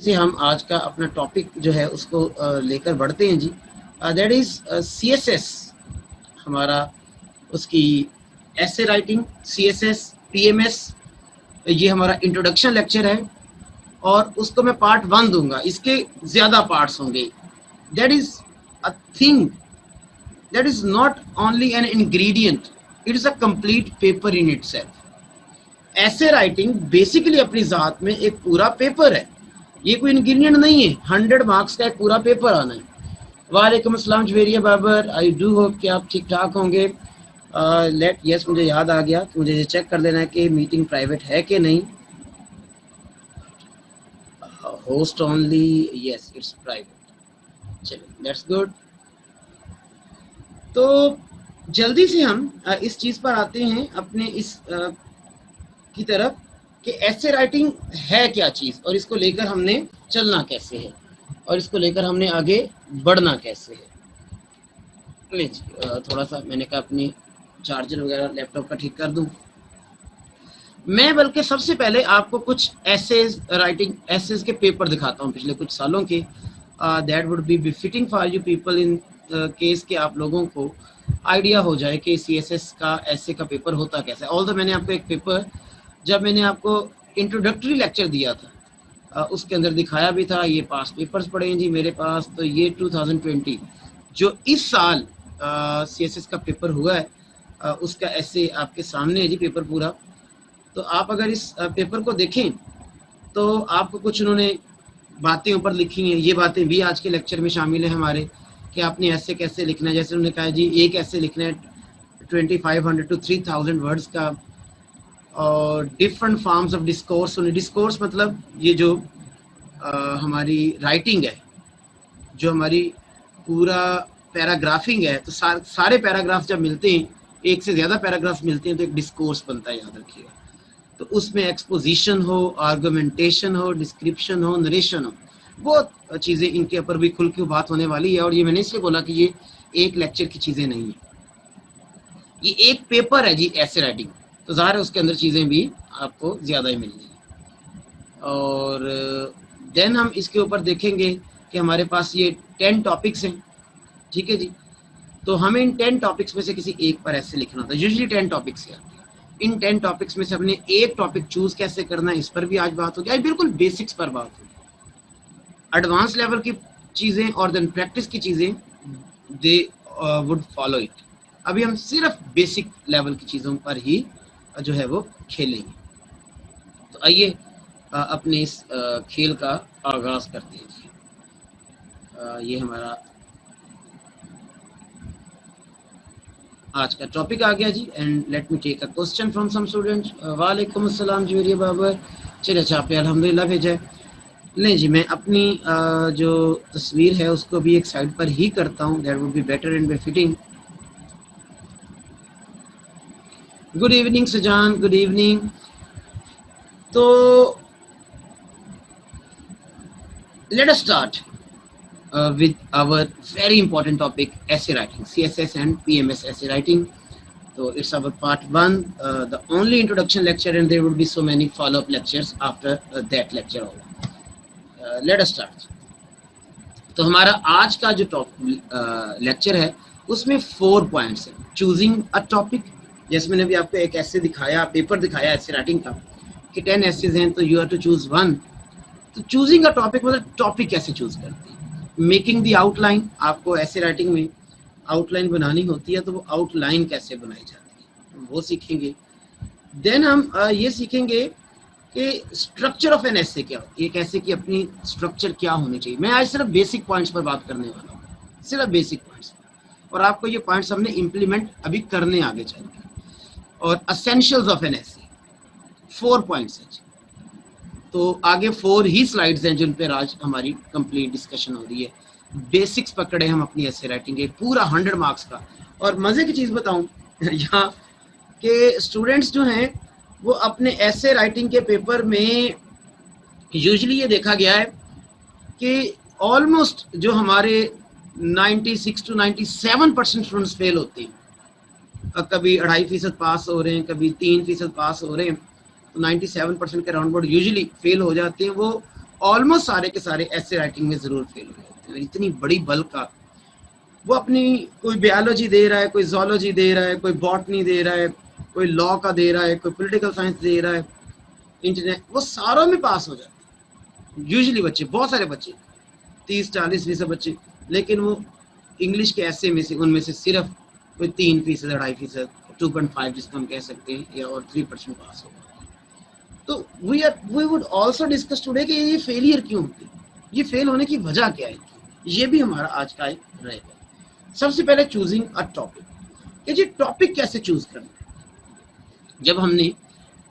से हम आज का अपना टॉपिक जो है उसको लेकर बढ़ते हैं जी। दैट इज CSS हमारा, उसकी ऐसे राइटिंग, CSS, PMS, ये हमारा इंट्रोडक्शन लेक्चर है और उसको मैं पार्ट 1 दूंगा। इसके ज्यादा पार्ट्स होंगे। That is a thing, that is not only an ingredient, it is a complete paper in itself. ऐसे राइटिंग बेसिकली अपनी जात में एक पूरा पेपर है, ये कोई इंग्रेडिएंट नहीं है। 100 मार्क्स का एक पूरा पेपर आना है। वालेकुम अस्सलाम Javeria Babar, I do hope कि आप ठीक ठाक होंगे। लेट यस, मुझे याद आ गया कि मुझे ये चेक कर लेना है कि मीटिंग प्राइवेट है कि नहीं। Host only, yes it's private. चलिए दैट्स गुड। तो जल्दी से हम इस चीज पर आते हैं अपने इस की तरफ कि ऐसे राइटिंग है क्या चीज और इसको लेकर हमने चलना कैसे है और इसको लेकर हमने आगे बढ़ना कैसे है। थोड़ा सा मैंने कहा अपनी चार्जर वगैरह लैपटॉप का ठीक कर दूं। मैं बल्कि सबसे पहले आपको कुछ एसेज राइटिंग, एसेज के पेपर दिखाता हूं पिछले कुछ सालों के। That would B befitting for you people in case के आप लोगों को आइडिया हो जाए कि CSS का ऐसे का पेपर होता कैसे। ऑल्दो मैंने आपको एक पेपर, जब मैंने आपको इंट्रोडक्टरी लेक्चर दिया था उसके अंदर दिखाया भी था। ये पास पेपर्स पड़े हैं जी मेरे पास। तो ये 2020 जो इस साल CSS का पेपर हुआ है उसका ऐसे आपके सामने है जी पेपर पूरा। तो आप अगर इस पेपर को देखें तो आपको कुछ उन्होंने बातें ऊपर लिखी हैं। ये बातें भी आज के लेक्चर में शामिल है हमारे कि आपने ऐसे कैसे लिखना है। जैसे उन्होंने कहा जी एक ऐसे लिखना है 2500 to 3000 वर्ड्स का, और different forms of discourse. Discourse मतलब ये जो हमारी राइटिंग है, जो हमारी पूरा पैराग्राफिंग है। तो सारे पैराग्राफ जब मिलते हैं, एक से ज्यादा पैराग्राफ मिलते हैं तो एक डिस्कोर्स बनता है, याद रखिएगा। तो उसमें एक्सपोजिशन हो, आर्गुमेंटेशन हो, डिस्क्रिप्शन हो, नरेशन हो, बहुत चीजें इनके ऊपर भी खुल के बात होने वाली है। और ये मैंने इसलिए बोला कि ये एक लेक्चर की चीजें नहीं है, ये एक पेपर है जी ऐसे राइटिंग। तो ज़ाहिर है उसके अंदर चीजें भी आपको ज्यादा ही मिलनी है। और देन हम इसके ऊपर देखेंगे कि हमारे पास ये 10 टॉपिक्स हैं, ठीक है जी। तो हमें इन 10 टॉपिक्स में से किसी एक पर ऐसे लिखना होता है। यूजुअली 10 टॉपिक्स है। इन 10 टॉपिक्स में से हमने एक टॉपिक चूज कैसे करना है इस पर भी आज बात होगी। आज बिल्कुल बेसिक्स पर बात होगी। एडवांस लेवल की चीजें और देन प्रैक्टिस की चीजें दे वुड फॉलो इट। अभी हम सिर्फ बेसिक लेवल की चीजों पर ही जो है वो खेलेंगे। तो आइए अपने इस खेल का आगाज करते हैं जी। ये हमारा आज का टॉपिक आ गया जी। And let me take a question from some student. वालेकुम अस्सलाम जी मेरी बाबर। चलिए अच्छा, आपने अल्हम्दुलिल्लाह भेजा है। नहीं जी, मैं अपनी जो तस्वीर है उसको भी एक साइड पर ही करता हूँ। That would be better and befitting. Good evening Sujan, good evening. तो let us start with our very important topic, essay writing, CSS and PMS essay writing. So it's our part 1, the only introduction lecture, and there would be so many follow-up lectures after that lecture over. Let us start. तो हमारा आज का जो lecture है उसमें 4 points हैं। Choosing a topic, जैसे मैंने अभी आपको एक ऐसे दिखाया, पेपर दिखाया ऐसे राइटिंग का कि 10 एसेज हैं तो you have to choose one. तो चूजिंग अ टॉपिक मतलब टॉपिक कैसे चूज करते हैं। मेकिंग द आउटलाइन, आपको ऐसे राइटिंग में आउटलाइन बनानी होती है तो वो आउटलाइन कैसे बनाई जाती है वो सीखेंगे। देन हम ये सीखेंगे कि स्ट्रक्चर ऑफ एन ऐसे क्या होती है, एक ऐसे की अपनी स्ट्रक्चर क्या होनी चाहिए। मैं आज सिर्फ बेसिक पॉइंट्स पर बात करने वाला हूँ, सिर्फ बेसिक पॉइंट्स, और आपको ये पॉइंट्स हमने इंप्लीमेंट अभी करने आगे चल के। और असेंशियल्स ऑफ एन ऐसे 4 पॉइंट्स हैं। तो आगे 4 ही स्लाइड्स हैं जिन पर आज हमारी कंप्लीट डिस्कशन हो रही है। बेसिक्स पकड़े हम अपनी ऐसे राइटिंग के पूरा 100 मार्क्स का। और मजे की चीज बताऊं यहाँ के स्टूडेंट्स जो हैं वो अपने ऐसे राइटिंग के पेपर में यूजुअली ये देखा गया है कि ऑलमोस्ट जो हमारे 96 to 97% स्टूडेंट्स फेल होते हैं। कभी 2.5% पास हो रहे हैं, कभी 3% पास हो रहे हैं। तो 97% के राउंड बोर्ड यूजुअली फेल हो जाते हैं। वो ऑलमोस्ट सारे के सारे ऐसे राइटिंग में जरूर फेल हुए होते हैं। इतनी बड़ी बल्क का, वो अपनी कोई बायोलॉजी दे रहा है, कोई जोलॉजी दे रहा है, कोई बॉटनी दे रहा है, कोई लॉ का दे रहा है, कोई पॉलिटिकल साइंस दे रहा है, इंटरनेट, वो सारों में पास हो जाते हैं यूजुअली बच्चे, बहुत सारे बच्चे, 30-40% बच्चे, लेकिन वो इंग्लिश के ऐसे में से उनमें से सिर्फ कोई 3%, 2.5%, 2.5 जिसको हम कह सकते हैं, या और 3% पास होगा। तो we would also discuss today कि ये फेलियर क्यों होती है, ये फेल होने की वजह क्या है, ये भी हमारा आज का एक रहेगा। सबसे पहले चूजिंग अ टॉपिक, कि जी टॉपिक कैसे चूज करना है। जब हमने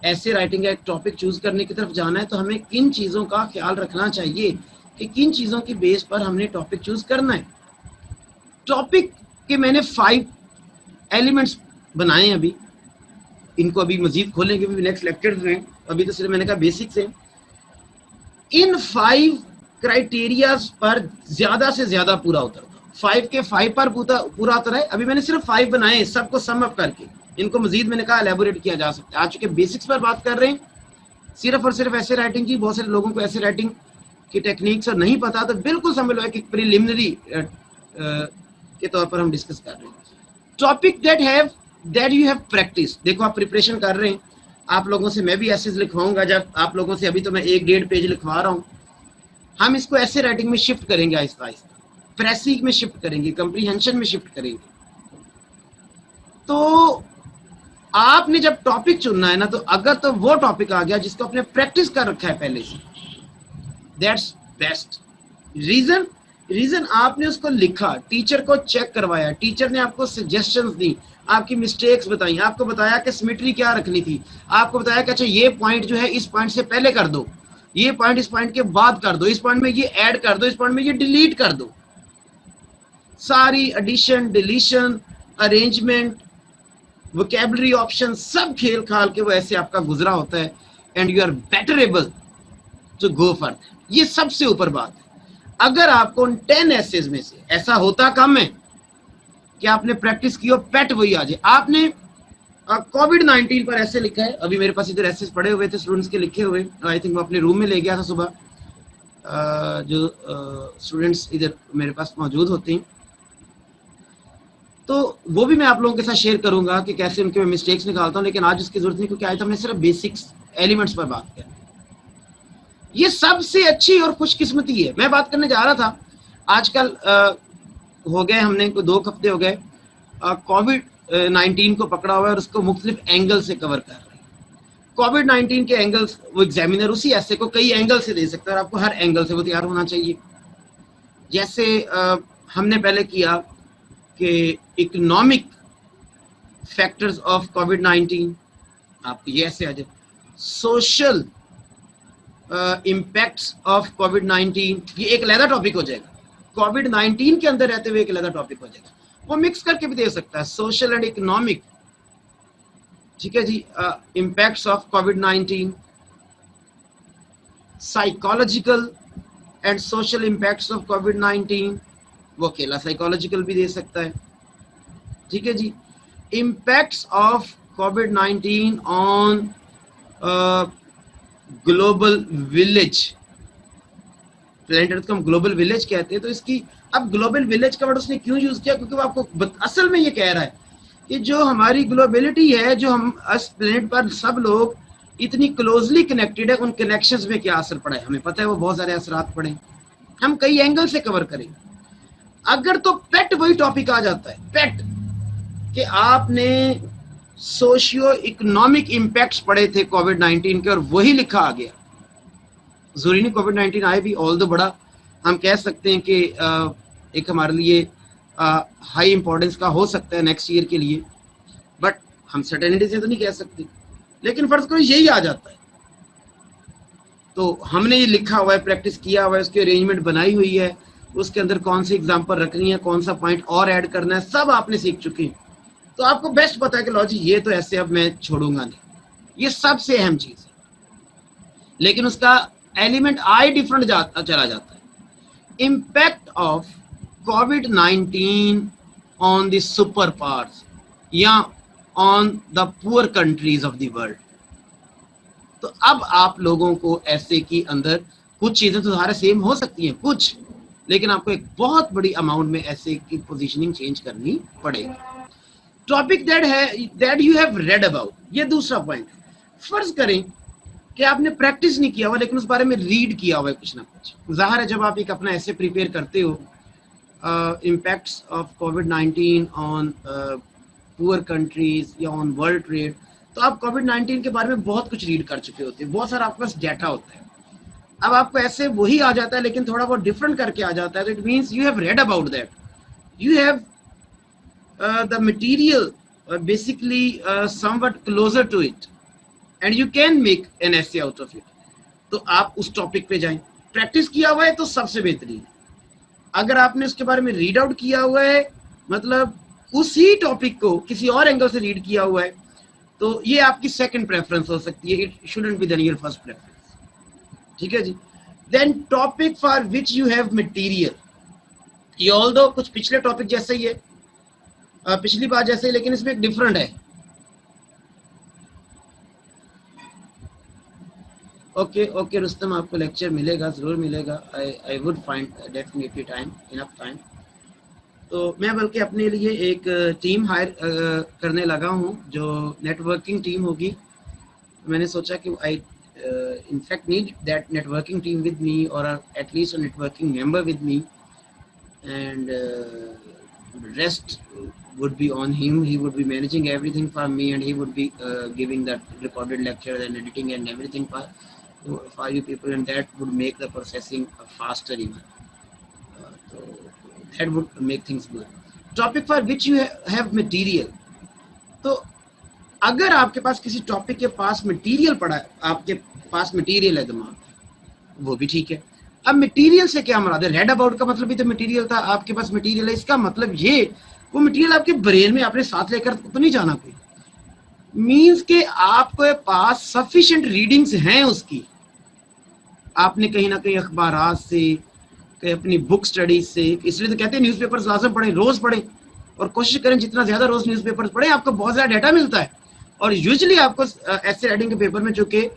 ऐसे राइटिंग का एक टॉपिक चूज करने की तरफ जाना है तो हमें किन चीजों का ख्याल रखना चाहिए कि किन चीजों की बेस पर हमने टॉपिक चूज करना है। टॉपिक के मैंने 5 एलिमेंट्स बनाए हैं, अभी इनको अभी मजीद खोलेंगे भी नेक्स्ट लेक्चर में, अभी तो सिर्फ मैंने कहा बेसिक्स है। इन 5 क्राइटेरियाज पर ज्यादा से ज्यादा पूरा उतरता, 5 के 5 पर पूरा उतरा है। अभी मैंने सिर्फ 5 बनाए, सबको सम अप करके, इनको मजीद मैंने कहा एलैबोरेट किया जा सकता है। आज चूंकि बेसिक्स पर बात कर रहे हैं सिर्फ और सिर्फ ऐसे राइटिंग की, बहुत सारे लोगों को ऐसे राइटिंग की टेक्निक्स और नहीं पता, तो बिल्कुल समझ लो कि प्रिलिमिनरी के तौर पर हम डिस्कस कर रहे हैं। Topic that you have practice, देखो आप प्रिपरेशन कर रहे हैं, आप लोगों से मैं भी ऐसे लिखवाऊंगा, जब आप लोगों से अभी तो मैं 1-1.5 पेज लिखवा रहा हूँ, हम इसको ऐसे राइटिंग में शिफ्ट करेंगे, आहिस्ता आहिस्ता प्रेसिंग में शिफ्ट करेंगे, कंप्रीहेंशन में शिफ्ट करेंगे। तो आपने जब टॉपिक चुनना है ना, तो अगर तो वो टॉपिक आ गया जिसको आपने प्रैक्टिस कर रखा है पहले से, दैट्स बेस्ट। रीजन आपने उसको लिखा, टीचर को चेक करवाया, टीचर ने आपको सजेशंस दी, आपकी मिस्टेक्स बताई, आपको बताया कि सिमेट्री क्या रखनी थी, आपको बताया कि अच्छा ये पॉइंट जो है इस पॉइंट से पहले कर दो, ये पॉइंट इस पॉइंट के बाद कर दो, इस पॉइंट में ये ऐड कर दो, इस पॉइंट में ये डिलीट कर दो। सारी addition, deletion, arrangement, vocabulary option सब खेल खाल के वो ऐसे आपका गुजरा होता है, and you are better able to go further. ये सबसे ऊपर बात है। अगर आपको उन 10 एसेज में से, ऐसा होता कम है कि आपने प्रैक्टिस की हो, पेट वही आ जाए। आपने कोविड-19 पर ऐसे लिखा है, अभी मेरे पास इधर एसेज पड़े हुए थे स्टूडेंट्स के लिखे हुए, आई थिंक वो अपने रूम में ले गया था सुबह, जो स्टूडेंट्स इधर मेरे पास मौजूद होते हैं, तो वो भी मैं आप लोगों के साथ शेयर करूंगा कि कैसे उनके मैं मिस्टेक्स निकालता हूं, लेकिन आज उसकी जरूरत नहीं, क्योंकि आज हमने सिर्फ बेसिक्स एलिमेंट्स पर बात की। ये सबसे अच्छी और खुशकिस्मती है। मैं बात करने जा रहा था, आजकल हो गए हमने 2 हफ्ते हो गए कोविड-19 को पकड़ा हुआ है और उसको मुख्तलिफ एंगल से कवर कर रहे हैं। कोविड-19 के एंगल्स, वो एग्जामिनर उसी ऐसे को कई एंगल से दे सकता है और आपको हर एंगल से वो तैयार होना चाहिए। जैसे हमने पहले किया कि इकोनॉमिक फैक्टर्स ऑफ कोविड-19, आपको ये ऐसे आ जाए, सोशल इम्पैक्ट्स ऑफ कोविड-19, ये एक अलग टॉपिक हो जाएगा, कोविड-19 के अंदर रहते हुए एक अलग टॉपिक हो जाएगा, वो मिक्स करके भी दे सकता है, सोशल एंड इकोनॉमिक, ठीक है जी, impacts of covid, psychological and social impacts of कोविड-19, वो अकेला साइकोलॉजिकल भी दे सकता है, ठीक है जी। इम्पैक्ट्स ऑफ कोविड-19 on global village, planet earth को हम ग्लोबल विलेज कहते हैं, तो इसकी अब ग्लोबल विलेज का वर्ड उसने क्यों यूज किया, क्योंकि वो आपको असल में ये कह रहा है कि जो हमारी ग्लोबलिटी है, जो हम इस प्लेनेट पर सब लोग इतनी क्लोजली कनेक्टेड है, उन कनेक्शंस में क्या असर पड़ा है, हमें पता है वो बहुत सारे असरात पड़े, हम कई एंगल से कवर करेंगे। अगर तो पेट वही टॉपिक आ जाता है, पेट, कि आपने सोशियो इकोनॉमिक इम्पैक्ट्स पढ़े थे कोविड-19 के और वही लिखा आ गया, जरूरी नहीं कोविड-19 आए भी, ऑल दो बड़ा हम कह सकते हैं कि एक हमारे लिए हाई इंपॉर्टेंस का हो सकता है नेक्स्ट ईयर के लिए, बट हम सर्टेनिटी से तो नहीं कह सकते, लेकिन फर्ज करो यही आ जाता है, तो हमने ये लिखा हुआ है, प्रैक्टिस किया हुआ है, उसकी अरेंजमेंट बनाई हुई है, उसके अंदर कौन सी एग्जाम्पल रखनी है, कौन सा पॉइंट और ऐड करना है, सब आपने सीख चुके हैं, तो आपको बेस्ट पता है कि लॉजी ये तो ऐसे अब मैं छोड़ूंगा नहीं, ये सबसे अहम चीज है, लेकिन उसका एलिमेंट आई डिफरेंट चला जाता है। इम्पैक्ट ऑफ कोविड-19 ऑन द सुपर पावर्स या on the poor countries of the world, तो अब आप लोगों को ऐसे की अंदर कुछ चीजें तो सारे सेम हो सकती हैं कुछ, लेकिन आपको एक बहुत बड़ी अमाउंट में ऐसे की पोजीशनिंग चेंज करनी पड़ेगी। Topic that you have read about, ये दूसरा पॉइंट है। फर्ज करें कि आपने प्रैक्टिस नहीं किया हुआ लेकिन उस बारे में रीड किया हुआ है कुछ ना कुछ। जाहिर है जब आप एक अपना ऐसे प्रिपेयर करते हो, impacts of COVID-19 on poor countries या ऑन वर्ल्ड ट्रेड, तो आप कोविड-19 के बारे में बहुत कुछ रीड कर चुके होते हैं, बहुत सारा आपके पास डाटा होता है। अब आपको ऐसे वही आ जाता है लेकिन थोड़ा बहुत डिफरेंट करके आ जाता है, तो it means you have read about that, you have the material basically somewhat closer to it and you can make an essay out of it. तो आप उस टॉपिक पे जाएं। प्रैक्टिस किया हुआ है तो सबसे बेहतरीन। अगर आपने उसके बारे में रीड आउट किया हुआ है, मतलब उसी टॉपिक को किसी और एंगल से रीड किया हुआ है, तो ये आपकी सेकंड प्रेफरेंस हो सकती है। It shouldn't be then your first preference. ठीक है जी। Then topic for which you have material, ये ऑल्दो कुछ पिछले टॉपिक जैसे ही है, पिछली बार जैसे ही, लेकिन इसमें एक डिफरेंट है। ओके रुस्तम, आपको लेक्चर मिलेगा, जरूर मिलेगा। I would find definitely time, enough time. तो मैं बल्कि अपने लिए एक टीम हायर करने लगा हूँ जो नेटवर्किंग टीम होगी। मैंने सोचा कि I in fact need that networking team with me, और at least a networking member with me, and rest would be on him. He would be managing everything for me, and he would be giving that recorded lecture and editing and everything for you people, and that would make the processing faster even. So that would make things good. Topic for which you have material. तो अगर आपके पास किसी topic के पास material पड़ा है, आपके पास material है दिमाग, वो भी ठीक है। अब मटेरियल से क्या मुराद है? रेड अबाउट का मतलब भी तो मटेरियल था, आपके पास मटेरियल है, इसका मतलब ये वो मटेरियल आपके ब्रेन में आपने साथ लेकर तो नहीं जाना कोई। मींस के आपके पास सफिशिएंट रीडिंग्स हैं उसकी, आपने कहीं ना कहीं अखबारात से, कहीं अपनी बुक स्टडीज से, इसलिए तो कहते हैं न्यूज़पेपर्स लाजम पढ़ें, रोज पढ़ें, और कोशिश करें जितना ज्यादा रोज न्यूज़पेपर्स पढ़ें, आपको बहुत ज्यादा डाटा मिलता है। और यूजुअली आपको ऐसे राइटिंग के पेपर में, जो कि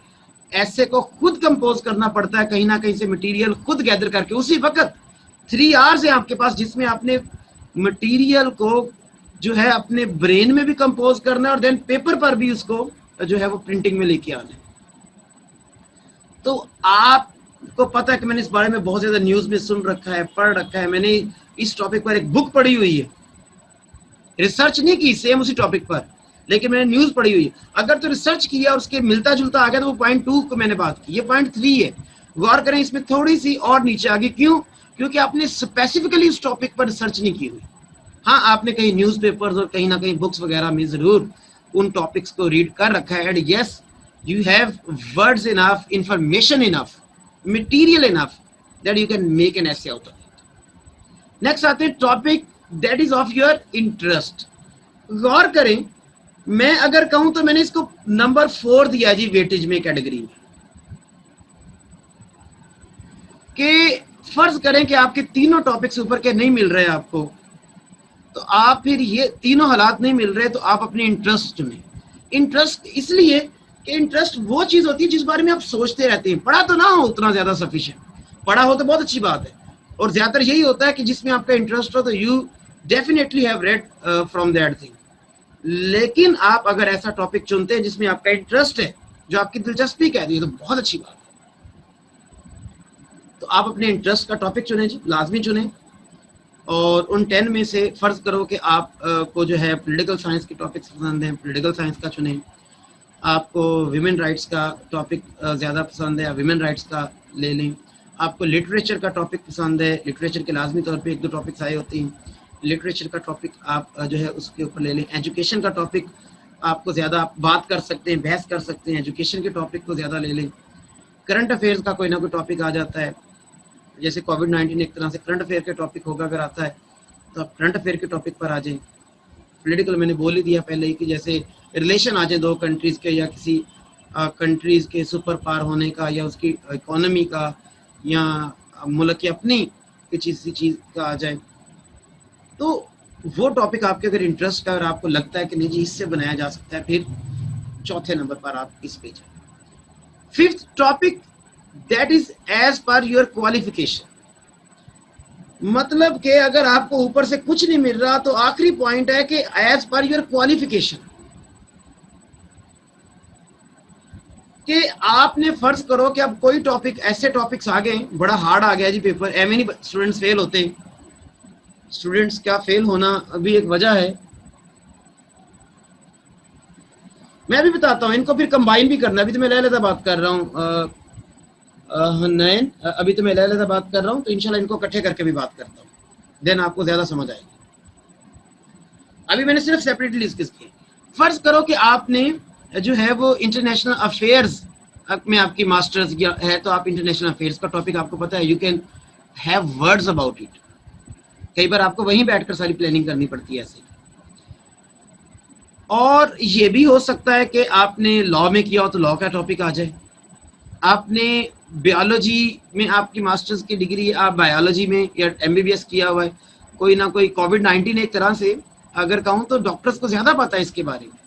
ऐसे को खुद कंपोज करना पड़ता है, कहीं ना कहीं से मटेरियल खुद गैदर करके, उसी वक्त 3 आवर्स है आपके पास जिसमें आपने मटेरियल को जो है अपने ब्रेन में भी कंपोज करना है और देन पेपर पर भी उसको जो है वो प्रिंटिंग में लेके आना है। तो आपको पता है कि मैंने इस बारे में बहुत ज्यादा न्यूज में सुन रखा है, पढ़ रखा है, मैंने इस टॉपिक पर एक बुक पढ़ी हुई है, रिसर्च नहीं की सेम उसी टॉपिक पर, लेकिन मैंने न्यूज पढ़ी हुई है। अगर तो रिसर्च किया और उसके मिलता जुलता आ गया तो वो पॉइंट 2 को मैंने बात की, ये पॉइंट 3 है। गौर करें इसमें थोड़ी सी और नीचे आ गई, क्यों? क्योंकि आपने स्पेसिफिकली उस टॉपिक पर रिसर्च नहीं की हुई। हाँ, आपने कहीं न्यूज़पेपर्स और कहीं ना कहीं बुक्स वगैरह में जरूर उन टॉपिक्स को रीड कर रखा है, and yes you have words enough, information enough, material enough that you can make an essay out of it. Next आते हैं topic that is of your interest. गौर करें, मैं अगर कहूं तो मैंने इसको नंबर 4 दिया जी वेटेज में, कैटेगरी में, कि फर्ज करें कि आपके तीनों टॉपिक्स ऊपर के नहीं मिल रहे आपको, तो आप फिर ये तीनों हालात नहीं मिल रहे तो आप अपने इंटरेस्ट चुनें। इंटरेस्ट इसलिए कि इंटरेस्ट वो चीज होती है जिस बारे में आप सोचते रहते हैं। पढ़ा तो ना हो उतना ज्यादा सफिशिएंट, पढ़ा हो तो बहुत अच्छी बात है, और ज्यादातर यही होता है कि जिसमें आपका इंटरेस्ट हो तो you definitely have read from that thing. लेकिन आप अगर ऐसा टॉपिक चुनते हैं जिसमें आपका इंटरेस्ट है, जो आपकी दिलचस्पी कहती है, तो बहुत अच्छी बात है। तो आप अपने इंटरेस्ट का टॉपिक चुनें जी, लाजमी चुनें। और उन 10 में से फर्ज करो कि आप को जो है पॉलिटिकल साइंस के टॉपिक्स पसंद हैं, पॉलिटिकल साइंस का चुनें। आपको विमेन राइट्स का टॉपिक ज़्यादा पसंद है, विमेन राइट्स का ले लें। आपको लिटरेचर का टॉपिक पसंद है, लिटरेचर के लाजमी तौर पे 1-2 टॉपिक्स आए होते हैं, लिटरेचर का टॉपिक आप जो है उसके ऊपर ले लें। एजुकेशन का टॉपिक आपको ज़्यादा आप बात कर सकते हैं, बहस कर सकते हैं, एजुकेशन के टॉपिक को ज़्यादा ले लें। करंट अफेयर्स का कोई ना कोई टॉपिक आ जाता है, जैसे कोविड-19 एक तरह से करंट अफेयर के टॉपिक होगा, अगर आता है तो आप करंट अफेयर के टॉपिक पर आ जाएं। पॉलिटिकल मैंने बोल ही दिया पहले ही कि जैसे रिलेशन आ जाए 2 कंट्रीज के, या किसी कंट्रीज के सुपर पावर होने का, या उसकी इकोनॉमी का, या मुल्क की अपनी किसी चीज़ का आ जाए, तो वो टॉपिक आपके अगर इंटरेस्ट का और आपको लगता है कि नहीं जी इससे बनाया जा सकता है, फिर चौथे नंबर पर आप इस पे जाए। 5th topic that is as per your qualification. मतलब कि अगर आपको ऊपर से कुछ नहीं मिल रहा तो आखिरी पॉइंट है कि एज पर योर क्वालिफिकेशन, कि आपने फर्ज करो कि अब कोई टॉपिक, ऐसे टॉपिक्स आ गए, बड़ा हार्ड आ गया जी पेपर, एम नहीं स्टूडेंट्स फेल होते। स्टूडेंट्स क्या फेल होना अभी एक वजह है, मैं भी बताता हूँ इनको, फिर कंबाइन भी करना। अभी तो मैं लहलता बात कर रहा हूँ नयन, अभी तो मैं लहलता बात कर रहा हूँ, तो इंशाल्लाह इनको इकट्ठे करके भी बात करता हूँ, देन आपको ज्यादा समझ आएगी। अभी मैंने सिर्फ सेपरेटली डिस्कस किए। फर्ज करो कि आपने जो है वो इंटरनेशनल अफेयर्स में आपकी मास्टर्स है, तो आप इंटरनेशनल अफेयर्स का टॉपिक आपको पता है, you can have words about it. कई बार आपको वहीं बैठकर सारी प्लानिंग करनी पड़ती है ऐसे। और ये भी हो सकता है कि आपने लॉ में किया हो तो लॉ का टॉपिक आ जाए, आपने बायोलॉजी में आपकी मास्टर्स की डिग्री, आप बायोलॉजी में या एमबीबीएस किया हुआ है, कोई ना कोई कोविड-19 एक तरह से अगर कहूँ तो डॉक्टर्स को ज्यादा पता है इसके बारे में,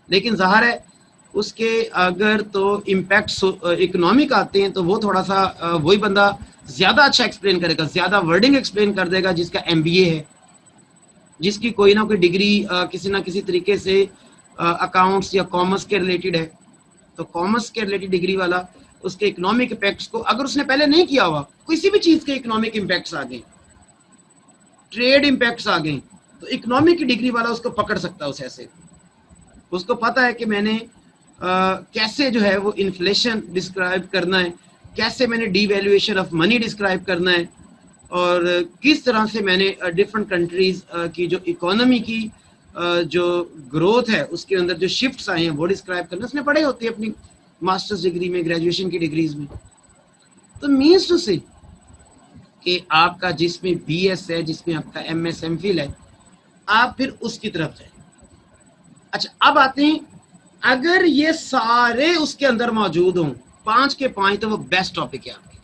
लेकिन जाहिर है उसके अगर तो इम्पैक्ट इकोनॉमिक आते हैं तो वो थोड़ा सा वही बंदा ज्यादा अच्छा एक्सप्लेन करेगा, ज्यादा वर्डिंग एक्सप्लेन कर देगा जिसका एमबीए है, जिसकी कोई ना कोई डिग्री किसी ना किसी तरीके से अकाउंट्स या कॉमर्स के रिलेटेड है। तो कॉमर्स के रिलेटेड डिग्री वाला उसके इकोनॉमिक इम्पैक्ट्स को, अगर उसने पहले नहीं किया हुआ, किसी भी चीज के इकोनॉमिक इम्पैक्ट्स आ गए, ट्रेड इम्पैक्ट्स आ गए, तो इकोनॉमिक की डिग्री वाला उसको पकड़ सकता है उस ऐसे। उसको पता है कि मैंने कैसे जो है वो इन्फ्लेशन डिस्क्राइब करना है, कैसे मैंने डीवैल्यूएशन ऑफ मनी डिस्क्राइब करना है, और किस तरह से मैंने डिफरेंट कंट्रीज की जो इकोनॉमी की जो ग्रोथ है उसके अंदर जो शिफ्ट्स आए हैं वो डिस्क्राइब करना उसने पढ़े होती है अपनी मास्टर्स डिग्री में, ग्रेजुएशन की डिग्रीज में। तो मीन्स टू से कि आपका जिसमें बीएस है, जिसमें आपका एमएस एमफिल है, आप फिर उसकी तरफ जाए। अच्छा, अब आते हैं, अगर ये सारे उसके अंदर मौजूद हों 5 के 5, तो वो बेस्ट टॉपिक है आपके,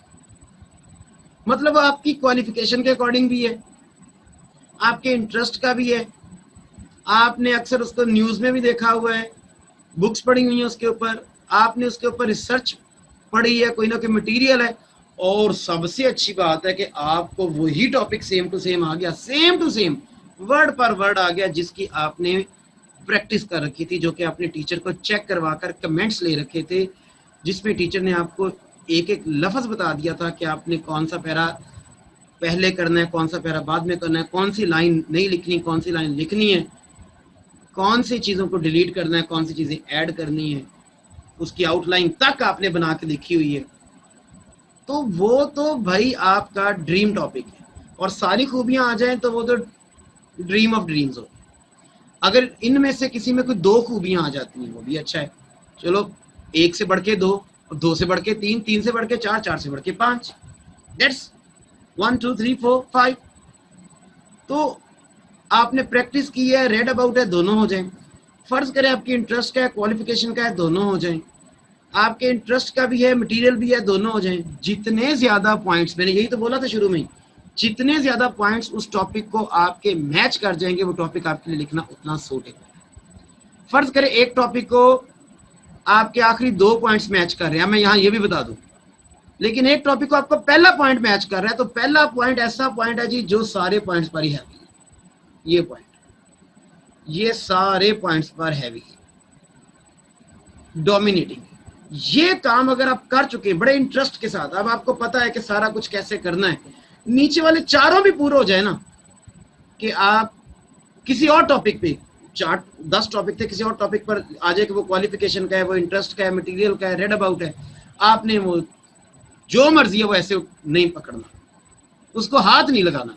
मतलब आपकी क्वालिफिकेशन के अकॉर्डिंग भी है, आपके इंटरेस्ट का भी है, आपने अक्सर उसको न्यूज में भी देखा हुआ है, बुक्स पढ़ी हुई है उसके ऊपर, आपने उसके ऊपर रिसर्च पढ़ी है, कोई ना कोई मटेरियल है, और सबसे अच्छी बात है कि आपको वही टॉपिक सेम टू सेम आ गया, सेम टू सेम वर्ड पर वर्ड आ गया, जिसकी आपने प्रैक्टिस कर रखी थी, जो कि आपने टीचर को चेक करवा कर कमेंट्स ले रखे थे, जिसमें टीचर ने आपको एक एक लफ्ज बता दिया था कि आपने कौन सा पैरा पहले करना है, कौन सा पैरा बाद में करना है, कौन सी लाइन नहीं लिखनी, कौन सी लाइन लिखनी है, कौन सी चीजों को डिलीट करना है, कौन सी चीजें ऐड करनी है, उसकी आउटलाइन तक आपने बना के लिखी हुई है। तो वो तो भाई आपका ड्रीम टॉपिक है, और सारी खूबियां आ जाएं तो वो तो ड्रीम ऑफ ड्रीम्स हो। अगर इनमें से किसी में कोई 2 खूबियां आ जाती हैं वो भी अच्छा है, चलो 1 से बढ़ के 2, 2 से बढ़ के 3, 3 से बढ़ के 4, 4 से बढ़ के 5, दैट्स 1 2 3 4 5। तो आपने प्रैक्टिस की है, रेड अबाउट है, दोनों हो जाएं। फर्ज करें आपकी इंटरेस्ट का है, क्वालिफिकेशन का है, दोनों हो जाएं। आपके इंटरेस्ट का भी है, मटेरियल भी है, दोनों हो जाएं। जितने ज्यादा पॉइंट्स, मैंने यही तो बोला था शुरू में, जितने ज्यादा पॉइंट्स उस टॉपिक को आपके मैच कर जाएंगे, वो टॉपिक आपके लिए लिखना उतना सूटेबल। फर्ज करें एक टॉपिक को आपके आखिरी 2 पॉइंट्स मैच कर रहे हैं, मैं यहाँ ये भी बता दूं, लेकिन एक टॉपिक को आपको पहला पॉइंट मैच कर रहा है, तो पहला पॉइंट ऐसा पॉइंट है जी जो सारे पॉइंट्स पर ही हैवी है। ये पॉइंट, ये सारे पॉइंट्स पर हैवी है, डोमिनेटिंग। ये काम अगर आप कर चुके हैं बड़े इंटरेस्ट के साथ, अब आपको पता है कि सारा कुछ कैसे करना है, नीचे वाले चारों भी पूरे हो जाए ना, कि आप किसी और टॉपिक पे, 10 टॉपिक थे, किसी और टॉपिक पर आ जाए कि वो क्वालिफिकेशन का है, वो इंटरेस्ट का है, मटेरियल का है, रेड अबाउट है, आपने वो जो मर्जी है वो ऐसे नहीं पकड़ना, उसको हाथ नहीं लगाना।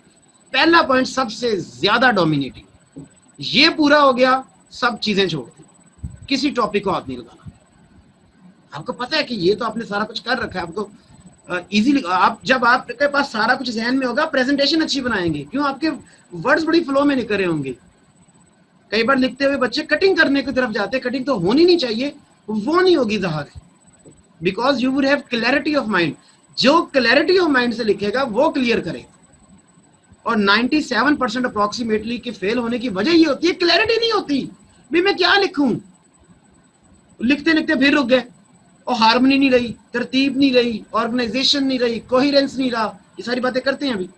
पहला पॉइंट सबसे ज्यादा डोमिनेटिंग, ये पूरा हो गया, सब चीजें छोड़ दी, किसी टॉपिक को हाथ नहीं लगाना। आपको पता है कि ये तो आपने सारा कुछ कर रखा है, आपको इजीली, आप जब आपके पास सारा कुछ जहन में होगा, प्रेजेंटेशन अच्छी बनाएंगे, क्यों, आपके वर्ड्स बड़ी फ्लो में निकल रहे होंगे। कई बार लिखते हुए बच्चे कटिंग करने की तरफ जाते हैं, कटिंग तो होनी नहीं चाहिए, वो नहीं होगी ज़ाहिर है, because you would have clarity of mind. जो क्लैरिटी ऑफ माइंड से लिखेगा वो क्लियर करेगा, और 97% अप्रोक्सीमेटली के फेल होने की वजह ये होती है, क्लैरिटी नहीं होती, भाई मैं क्या लिखूं, लिखते लिखते फिर रुक गए, और हार्मनी नहीं रही, तरतीब नहीं रही, ऑर्गेनाइजेशन नहीं रही, कोहेरेंस नहीं रहा, ये सारी बातें करते हैं अभी।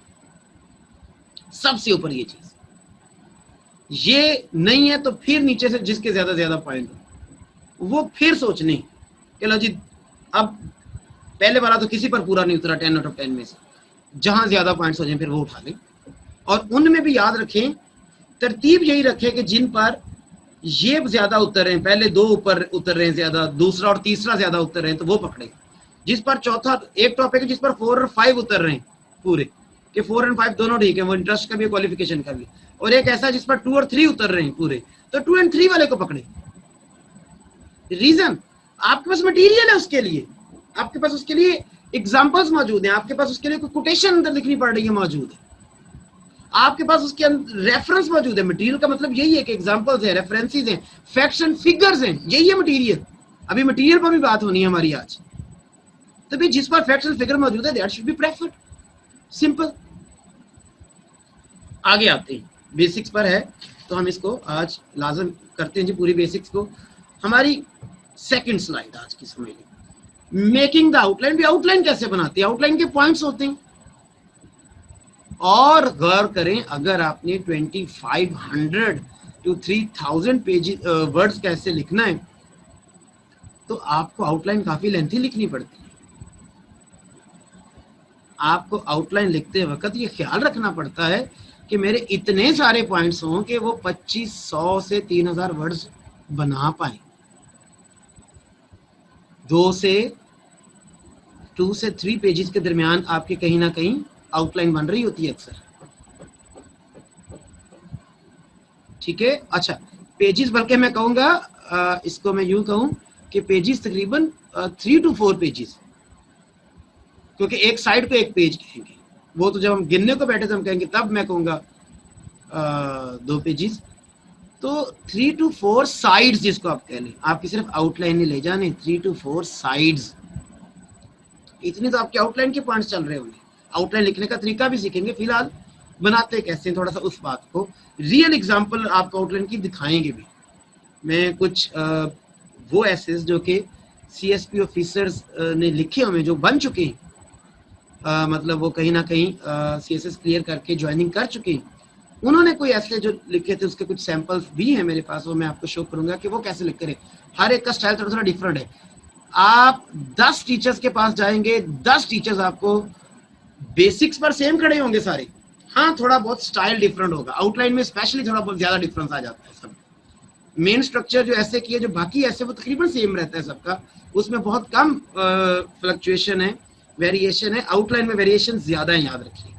सबसे ऊपर ये चीज ये नहीं है तो फिर नीचे से जिसके ज्यादा पॉइंट हो वो फिर सोचने कि लो जी अब पहले वाला तो किसी पर पूरा नहीं उतरा 10 आउट ऑफ 10 में से, जहां ज्यादा पॉइंट्स हो जाए फिर वो उठा लें। और उनमें भी याद रखें, तरतीब यही रखें कि जिन पर ये ज्यादा उतर रहे हैं, पहले दो ऊपर उतर रहे हैं ज्यादा, दूसरा और तीसरा ज्यादा उतर रहे हैं तो वो पकड़े। जिस पर चौथा एक टॉपिक है जिस पर 4 और 5 उतर रहे हैं पूरे कि 4 और 5 दोनों ठीक है, वो इंटरेस्ट का भी क्वालिफिकेशन का भी, और एक ऐसा जिस पर 2 और 3 उतर रहे हैं पूरे, तो 2 और 3 वाले को पकड़े। रीजन आपके पास मटेरियल है उसके लिए, आपके पास उसके लिए एग्जांपल्स मौजूद हैं, आपके पास उसके लिए कोई कोटेशन अंदर लिखनी पड़ रही है मौजूद है, आपके पास उसके अंदर रेफरेंस मौजूद है। मटेरियल का मतलब यही है कि एग्जांपल्स है, रेफरेंसेस हैं, फैक्ट्स एंड फिगर्स हैं, यही है मटेरियल। अभी मटेरियल पर भी बात होनी है हमारी आज। तो भी जिस पर फैक्ट्स एंड फिगर मौजूद है that should be preferred, simple. आगे आते हैं, बेसिक्स पर है तो हम इसको आज लाजम करते हैं जी पूरी बेसिक्स को। हमारी सेकंड स्लाइड आज की समझ लीजिए, मेकिंग द आउटलाइन। भी आउटलाइन कैसे बनाते हैं, आउटलाइन के पॉइंट्स होते हैं। और गौर करें, अगर आपने 2500 to 3000 पेजेस वर्ड्स कैसे लिखना है तो आपको आउटलाइन काफी लेंथी लिखनी पड़ती है। आपको आउटलाइन लिखते वक्त ये ख्याल रखना पड़ता है कि मेरे इतने सारे पॉइंट्स हों कि वो 2500 से 3000 वर्ड्स बना पाए। 2 से 3 पेजेस के दरमियान आपके कहीं ना कहीं आउटलाइन बन रही होती है अक्सर, ठीक है। अच्छा, पेजेस बल्कि मैं कहूंगा इसको मैं यूं कहूं कि पेजेस तकरीबन 3 to 4 पेजेस, क्योंकि एक साइड को एक पेज कहेंगे, वो तो जब हम गिनने को बैठे तो हम कहेंगे, तब मैं कहूंगा 2 पेजेस। तो 3 to 4 साइड्स जिसको आप कह लें, आपकी सिर्फ आउटलाइन नहीं ले जाने, 3 to 4 साइड्स, इतने तो आपके आउटलाइन के पॉइंट्स चल रहे होंगे। आउटलाइन लिखने का तरीका भी सीखेंगे, फिलहाल बनाते कैसे थोड़ा सा उस बात को, रियल एग्जांपल आपको आउटलाइन की दिखाएंगे भी। मैं कुछ वो एसेस जो कि सीएसपी ऑफिसर्स ने लिखे हुए जो बन चुके हैं, मतलब वो कहीं ना कहीं सीएसएस क्लियर करके ज्वाइनिंग कर चुके हैं, उन्होंने कोई ऐसे जो लिखे थे उसके कुछ सैंपल्स भी हैं मेरे पास, वो मैं आपको शो करूंगा कि वो कैसे लिख करें। हर एक का स्टाइल थोड़ा थोड़ा डिफरेंट है। आप 10 टीचर्स के पास जाएंगे, 10 टीचर्स आपको बेसिक्स पर सेम खड़े होंगे सारे, हाँ थोड़ा बहुत स्टाइल डिफरेंट होगा, आउटलाइन में स्पेशली थोड़ा बहुत ज्यादा डिफरेंस आ जाता है। सब मेन स्ट्रक्चर जो ऐसे किए, जो बाकी ऐसे वो तकरीबन सेम रहता है सबका, उसमें बहुत कम फ्लक्चुएशन है, वेरिएशन है। आउटलाइन में वेरिएशन ज्यादा है, याद रखिए।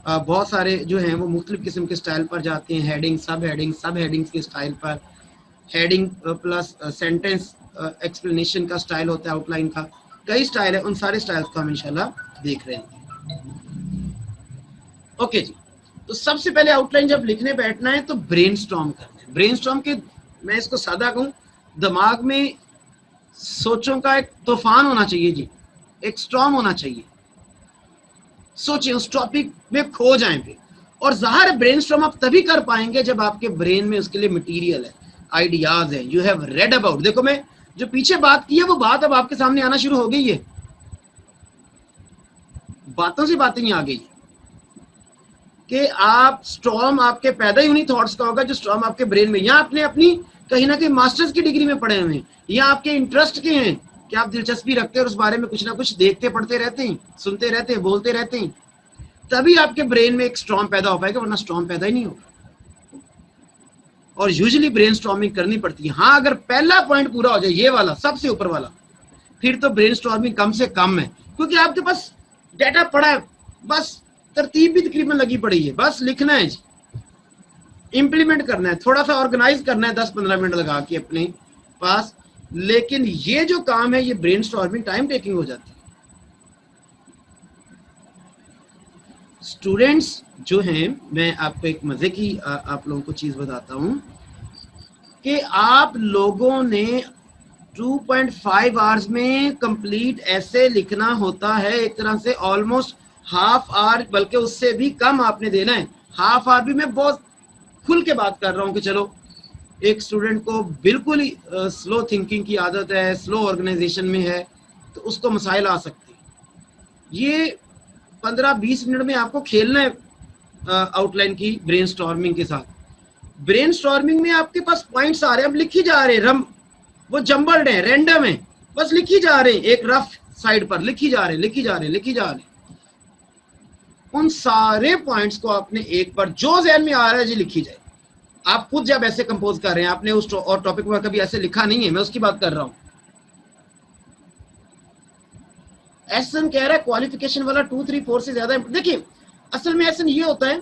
बहुत सारे जो हैं वो मुख्तलिफ किस्म के स्टाइल पर जाते हैं, हेडिंग, सब हेडिंग्स के स्टाइल पर, हेडिंग प्लस सेंटेंस एक्सप्लेनेशन का स्टाइल होता है आउटलाइन का, कई स्टाइल है, उन सारे स्टाइल्स को हम इंशाल्लाह देख रहे हैं। ओके जी, तो सबसे पहले आउटलाइन जब लिखने बैठना है तो ब्रेनस्टॉर्म करना है। ब्रेनस्टॉर्म के, मैं इसको सादा कहूं, दिमाग में सोचों का एक तूफान होना चाहिए जी, एक स्टॉर्म होना चाहिए। सोचिए, उस टॉपिक में खो जाएं फिर, और ज़ाहिर ब्रेनस्टॉर्म आप तभी कर पाएंगे जब आपके ब्रेन में उसके लिए मटेरियल है, आइडियाज है, यू हैव रेड अबाउट। देखो, मैं जो पीछे बात की है वो बात अब आपके सामने आना शुरू हो गई है, बातों से बातें ही आ गई कि आप स्टॉर्म आपके पैदा ही उन्हीं थॉट्स का होगा जो स्टॉर्म आपके ब्रेन में, या आपने अपनी कहीं ना कहीं मास्टर्स की डिग्री में पढ़े हुए हैं, या आपके इंटरेस्ट के हैं कि आप दिलचस्पी रखते हैं और उस बारे में कुछ ना कुछ देखते पढ़ते रहते हैं, सुनते रहते हैं, बोलते रहते हैं, तभी आपके ब्रेन में एक स्टॉर्म पैदा हो पाएगा, वरना स्टॉर्म पैदा ही नहीं होगा। और यूजुअली ब्रेन स्टॉर्मिंग करनी पड़ती है। हाँ, अगर पहला पॉइंट पूरा हो जाए, ये वाला सबसे ऊपर वाला, फिर तो ब्रेन स्टॉर्मिंग कम से कम है, क्योंकि आपके पास डाटा पड़ा है, बस तरतीब भी तकरीबन लगी पड़ी है, बस लिखना है जी, इंप्लीमेंट करना है, थोड़ा सा ऑर्गेनाइज करना है 10-15 मिनट लगा के अपने पास। लेकिन ये जो काम है, ये ब्रेन स्टॉर्मिंग टाइम टेकिंग हो जाती है। स्टूडेंट्स जो हैं, मैं आपको एक मजे की आप लोगों को चीज बताता हूं कि आप लोगों ने 2.5 आवर्स में कंप्लीट ऐसे लिखना होता है, एक तरह से ऑलमोस्ट हाफ आवर, बल्कि उससे भी कम आपने देना है। हाफ आवर भी मैं बहुत खुल के बात कर रहा हूं कि चलो एक स्टूडेंट को बिल्कुल ही स्लो थिंकिंग की आदत है, स्लो ऑर्गेनाइजेशन में है, तो उसको मसाइल आ सकते हैं। ये 15-20 मिनट में आपको खेलना है आउटलाइन की ब्रेनस्टॉर्मिंग के साथ। ब्रेनस्टॉर्मिंग में आपके पास पॉइंट्स आ रहे हैं, अब लिखी जा रहे हैं, वो जंबल्ड है, रैंडम है, बस लिखी जा रहे हैं, एक रफ साइड पर लिखी जा रहे हैं। उन सारे पॉइंट्स को आपने एक बार जो ज़हन में आ रहा है जी लिखी जाए। आप खुद जब ऐसे कंपोज कर रहे हैं, आपने उस और टॉपिक पर कभी ऐसे लिखा नहीं है, मैं उसकी बात कर रहा हूं। एसन कह रहा है क्वालिफिकेशन वाला 2, 3, 4 से ज्यादा। देखिए असल में एसन ये होता है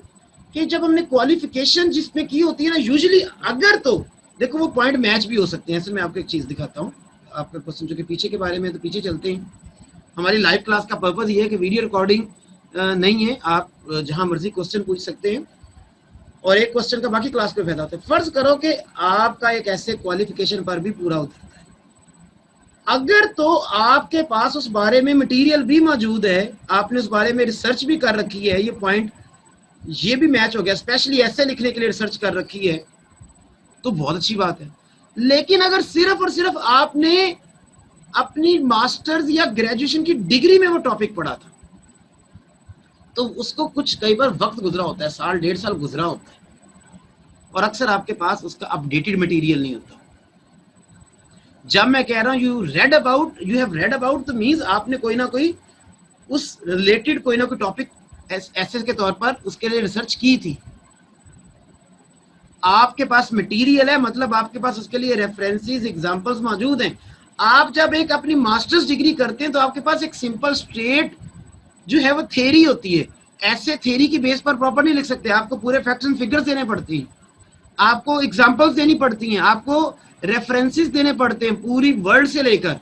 कि जब हमने क्वालिफिकेशन जिसमें की होती है ना, यूजुअली अगर तो देखो वो पॉइंट मैच भी हो सकते हैं। ऐसे मैं आपको एक चीज दिखाता हूँ, आपका क्वेश्चन जो कि पीछे के बारे में, तो पीछे चलते हैं। हमारी लाइव क्लास का पर्पज ये है कि वीडियो रिकॉर्डिंग नहीं है, आप जहां मर्जी क्वेश्चन पूछ सकते हैं और एक क्वेश्चन का बाकी क्लास पे फायदा होता है। फर्ज करो कि आपका एक ऐसे क्वालिफिकेशन पर भी पूरा उतरता है, अगर तो आपके पास उस बारे में मटेरियल भी मौजूद है, आपने उस बारे में रिसर्च भी कर रखी है, ये पॉइंट ये भी मैच हो गया, स्पेशली ऐसे लिखने के लिए रिसर्च कर रखी है, तो बहुत अच्छी बात है। लेकिन अगर सिर्फ और सिर्फ आपने अपनी मास्टर्स या ग्रेजुएशन की डिग्री में वो टॉपिक पढ़ा था, तो उसको कुछ कई बार वक्त गुजरा होता है, साल 1.5 साल गुजरा होता है, और अक्सर आपके पास उसका अपडेटेड मटेरियल नहीं होता। जब मैं कह रहा हूं यू हैव रेड अबाउट, तो मींस आपने कोई ना कोई उस रिलेटेड कोई ना कोई टॉपिक एसेस के तौर पर उसके लिए रिसर्च की थी, आपके पास मटेरियल है, मतलब आपके पास उसके लिए रेफरेंसेस, एग्जांपल्स मौजूद हैं। आप जब एक अपनी मास्टर्स डिग्री करते हैं तो आपके पास एक सिंपल स्ट्रेट जो है वो थ्योरी होती है। ऐसे थ्योरी की बेस पर प्रॉपर नहीं लिख सकते, आपको पूरे फैक्ट्स एंड फिगर्स देने पड़ती हैं, आपको एग्जांपल्स देनी पड़ती हैं, आपको रेफरेंसेस देने पड़ते हैं पूरी वर्ल्ड से लेकर।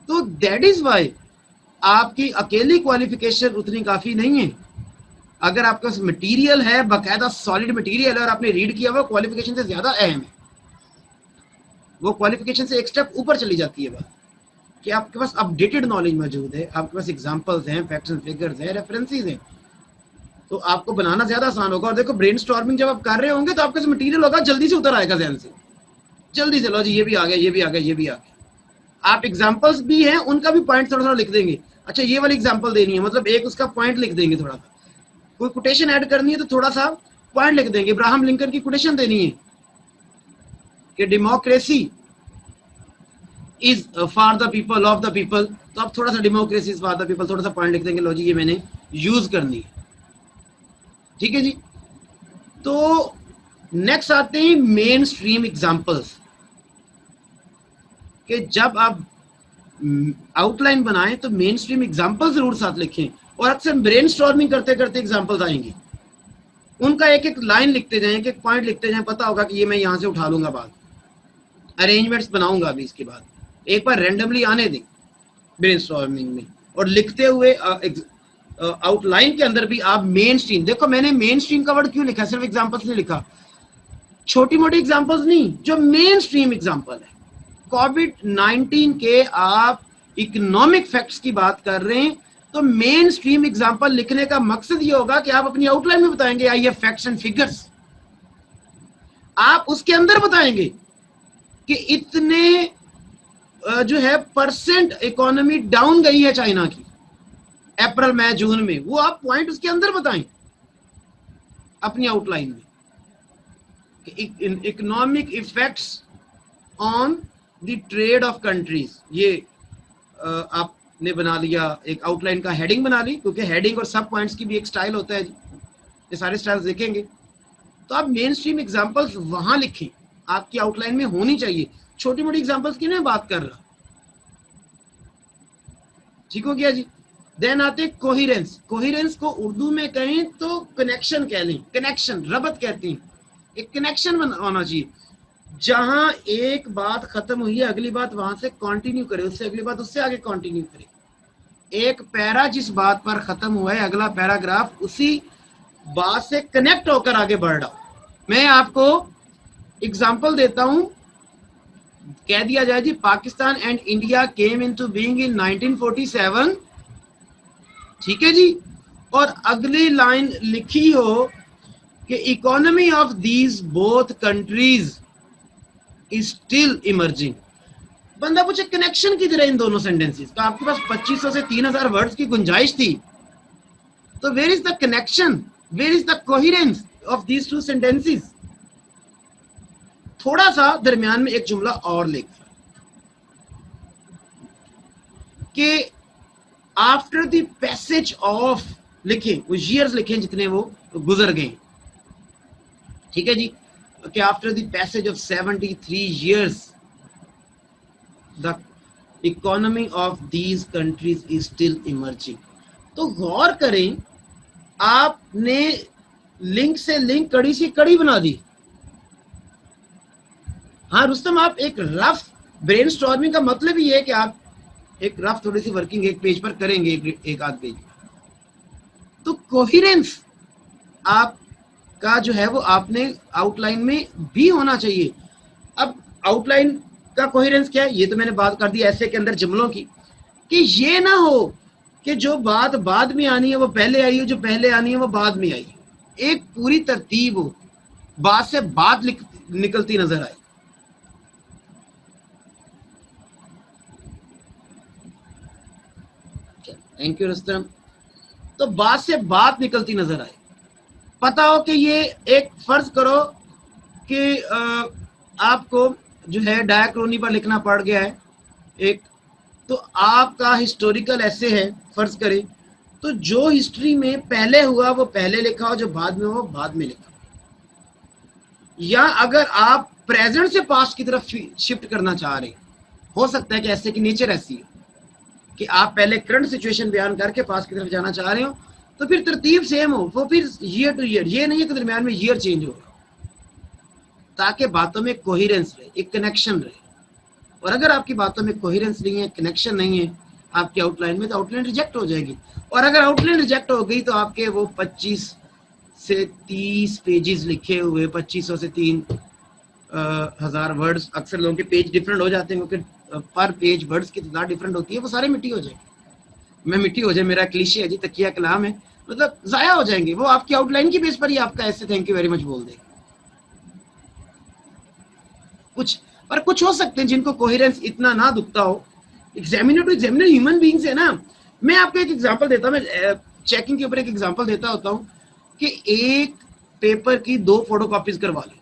तो दैट इज वाई आपकी अकेली क्वालिफिकेशन उतनी काफी नहीं है। अगर आपके पास मटेरियल है, बाकायदा सॉलिड मटेरियल है और आपने रीड किया हुआ, क्वालिफिकेशन से ज्यादा अहम है। वो क्वालिफिकेशन से एक स्टेप ऊपर चली जाती है बात, कि आपके पास अपडेटेड नॉलेज मौजूद है, आपके पास एग्जांपल्स हैं, फैक्ट्स एंड फिगर्स हैं, रेफरेंसेस हैं, तो आपको बनाना ज्यादा आसान होगा। और देखो ब्रेनस्टॉर्मिंग जब आप कर रहे होंगे तो आपके पास मटेरियल होगा, जल्दी से उतर आएगा ज़हन से, जल्दी से लो जी ये भी आ गया, ये भी आ गया, ये भी आ गया। आप एग्जांपल्स भी हैं उनका भी पॉइंट थोड़ा थोड़ा लिख देंगे, अच्छा ये वाली एग्जांपल देनी है, मतलब एक उसका पॉइंट लिख देंगे, थोड़ा सा कोई कोटेशन ऐड करनी है तो थोड़ा सा पॉइंट लिख देंगे। इब्राहिम लिंकन की कोटेशन देनी है कि democracy is for the people, of the people, तो आप थोड़ा सा democracy is for the people थोड़ा सा पॉइंट लिख देंगे, लो जी ये मैंने यूज करनी है, ठीक है जी। तो नेक्स्ट आते हैं मेन स्ट्रीम एग्जांपल्स, कि जब आप आउटलाइन बनाएं तो मेन स्ट्रीम एग्जांपल जरूर साथ लिखें, और अक्सर ब्रेनस्टॉर्मिंग करते करते एग्जांपल्स आएंगे, उनका एक एक लाइन लिखते जाएं, एक एक पॉइंट लिखते जाएं, पता होगा कि ये मैं यहां से उठा लूंगा, बाद अरेंजमेंट्स बनाऊंगा अभी, इसके बाद एक बार रैंडमली आने दें ब्रेनस्टॉर्मिंग में, और लिखते हुए आउटलाइन के अंदर भी आप मेन स्ट्रीम, देखो मैंने मेन स्ट्रीम का वर्ड क्यों लिखा, सिर्फ एग्जांपल्स नहीं लिखा, छोटी मोटी एग्जांपल्स नहीं, जो मेन स्ट्रीम एग्जांपल है। कोविड-19 के आप इकोनॉमिक फैक्ट्स की बात कर रहे हैं, तो मेन स्ट्रीम एग्जांपल लिखने का मकसद ये होगा कि आप अपनी आउटलाइन में बताएंगे आइए फैक्ट्स एंड फिगर्स, आप उसके अंदर बताएंगे कि इतने जो है परसेंट इकोनॉमी डाउन गई है चाइना की अप्रैल मई जून में, वो आप पॉइंट उसके अंदर बताएं अपनी आउटलाइन में, economic effects on the trade off countries. ये आपने बना लिया, एक आउटलाइन का हेडिंग बना ली, क्योंकि हेडिंग और सब पॉइंट्स की भी एक स्टाइल होता है जी, ये सारे स्टाइल्स देखेंगे। तो आप मेन स्ट्रीम एग्जांपल्स वहां लिखें, आपकी आउटलाइन में होनी चाहिए, छोटी मोटी एग्जांपल्स की मैं बात कर रहा, ठीक हो गया जी। देन आते कोहिरेंस, कोहिरेंस को उर्दू में कहें तो कनेक्शन कह लें, कनेक्शन रबत कहते हैं, एक कनेक्शन होना चाहिए, जहां एक बात खत्म हुई है अगली बात वहां से कंटिन्यू करे, उससे अगली बात उससे आगे कंटिन्यू करे, एक पैरा जिस बात पर खत्म हुआ है अगला पैराग्राफ उसी बात से कनेक्ट होकर आगे बढ़ रहा। मैं आपको एग्जांपल देता हूं, कह दिया जाए जी Pakistan and India came into being in 1947, ठीक है जी, और अगली लाइन लिखी हो कि economy of these both countries is still emerging. बंदा पूछे कनेक्शन की तरह इन दोनों सेंटेंसेस का, आपके पास 2500 से 3000 वर्ड्स की गुंजाइश थी, तो where is the connection, where is the coherence of these two sentences? थोड़ा सा दरमियान में एक जुमला और लिख कि आफ्टर द पैसेज ऑफ, लिखें वो ईयर्स लिखें जितने वो गुजर गए, ठीक है जी, कि after the passage of 73 years the economy of these countries is still emerging. तो गौर करें, आपने लिंक से लिंक, कड़ी से कड़ी बना दी। हाँ रुस्तम, आप एक रफ ब्रेनस्टॉर्मिंग का मतलब ही है कि आप एक रफ थोड़ी सी वर्किंग एक पेज पर करेंगे, एक आध पेज। तो कोहेरेंस आपका जो है वो आपने आउटलाइन में भी होना चाहिए। अब आउटलाइन का कोहेरेंस क्या है, ये तो मैंने बात कर दी ऐसे के अंदर जुमलों की, कि ये ना हो कि जो बात बाद में आनी है वो पहले आई हो, जो पहले आनी है वो बाद में आई। एक पूरी तरतीब हो, बात से बात निकलती नजर आए। Thank you Rustam. तो बात से बात निकलती नजर आए, पता हो कि ये एक फर्ज करो कि आपको जो है डायक्रोनी पर लिखना पड़ गया है एक, तो आपका हिस्टोरिकल ऐसे है फर्ज करें, तो जो हिस्ट्री में पहले हुआ वो पहले लिखा हो, जो बाद में हो बाद में लिखा। या अगर आप प्रेजेंट से पास्ट की तरफ शिफ्ट करना चाह रहे, हो सकता है कि ऐसे की नेचर ऐसी है कि आप पहले करंट सिचुएशन बयान करके पास्ट की तरफ जाना चाह रहे हो, तो फिर तरतीब सेम हो, वो फिर ईयर टू ईयर, ये नहीं है कि दरमियान में ईयर चेंज हो, ताकि बातों में कोहेरेंस रहे, एक कनेक्शन रहे। और अगर आपकी बातों में कोहेरेंस नहीं है, कनेक्शन नहीं है आपकी आउटलाइन में, तो आउटलाइन रिजेक्ट हो जाएगी। और अगर आउटलाइन रिजेक्ट हो गई तो आपके वो 25 से 30 पेजेस लिखे हुए, 2500 से 3000 वर्ड्स, अक्सर लोगों के पेज डिफरेंट हो जाते हैं क्योंकि पर पेज वर्ड्स की तादाद डिफरेंट होती है, वो सारे मिट्टी हो जाएंगे। मैं मिट्टी हो जाए मेरा क्लीशे है जी, तकिया कलाम है, मतलब जाया हो जाएंगे। वो आपकी आउटलाइन की बेस पर ही आपका ऐसे थैंक यू वेरी मच बोल देगा। कुछ हो सकते हैं जिनको कोहेरेंस इतना ना दुखता हो। Examiner to examiner human beings है ना। मैं आपको एक एग्जांपल देता हूं, मैं चेकिंग के ऊपर एक एग्जांपल देता होता हूं कि एक पेपर की 2 फोटोकॉपीज करवा ली,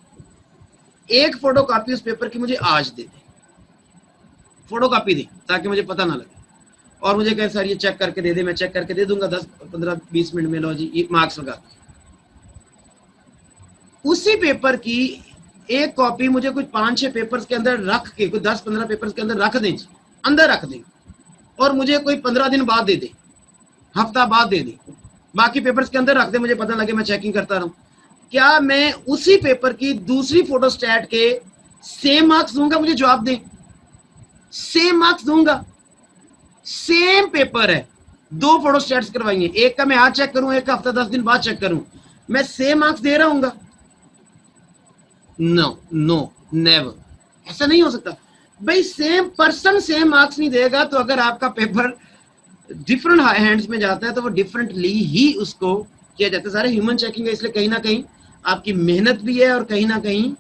एक फोटोकॉपी उस पेपर की मुझे आज दे दे, फोटोकॉपी दी ताकि मुझे पता ना लगे, और मुझे कहे सर ये चेक करके दे दे, मैं चेक करके दे दूंगा 10 15 20 मिनट में, लो जी ये मार्क्स लगा। उसी पेपर की एक कॉपी मुझे कुछ 5-6 पेपर्स के अंदर रख के, कुछ 10-15 पेपर्स के अंदर रख दें, अंदर रख दें, और मुझे कोई 15 दिन बाद दे दे, हफ्ता बाद दे दे, बाकी पेपर्स के अंदर रख दे, मुझे पता लगे मैं चेकिंग करता रहूं, क्या मैं उसी पेपर की दूसरी फोटोस्टैट के सेम मार्क्स दूंगा? मुझे जवाब दें, सेम मार्क्स दूंगा? सेम पेपर है, 2 फोटोस्टैट्स करवाइए, एक का मैं आज चेक करूं, एक का हफ्ता 10 दिन बाद चेक करूं, मैं सेम मार्क्स दे रहा हूं? नो नो नेवर, ऐसा नहीं हो सकता भाई। सेम पर्सन सेम मार्क्स नहीं देगा, तो अगर आपका पेपर डिफरेंट हैंड्स में जाता है तो वो डिफरेंटली ही उसको किया जाता है। सारे ह्यूमन चेकिंग है, इसलिए कहीं ना कहीं आपकी मेहनत भी है और कहीं ना कहीं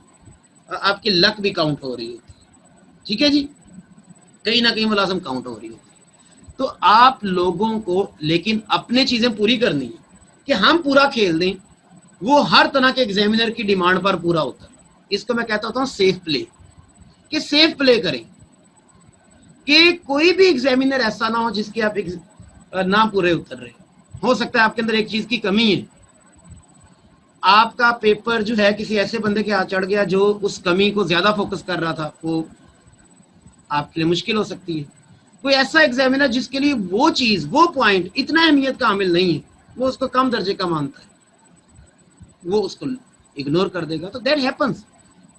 आपकी लक भी काउंट हो रही होती है, ठीक है जी, कहीं ना कहीं मुलाजम काउंट हो रही होती है। तो आप लोगों को लेकिन अपने चीजें पूरी करनी है कि हम पूरा खेल दें, वो हर तरह के एग्जामिनर की डिमांड पर पूरा होता है। इसको मैं कहता होता हूं सेफ प्ले, कि सेफ प्ले करें, कि कोई भी एग्जामिनर ऐसा ना हो जिसके आप ना पूरे उतर रहे। हो सकता है आपके अंदर एक चीज की कमी है, आपका पेपर जो है किसी ऐसे बंदे के हाथ चढ़ गया जो उस कमी को ज्यादा फोकस कर रहा था, वो आपके लिए मुश्किल हो सकती है। कोई ऐसा एग्जामिनर जिसके लिए वो चीज, वो पॉइंट इतना अहमियत का हामिल नहीं है, वो उसको कम दर्जे का मानता है, वो उसको इग्नोर कर देगा, तो दैट हैपेंस,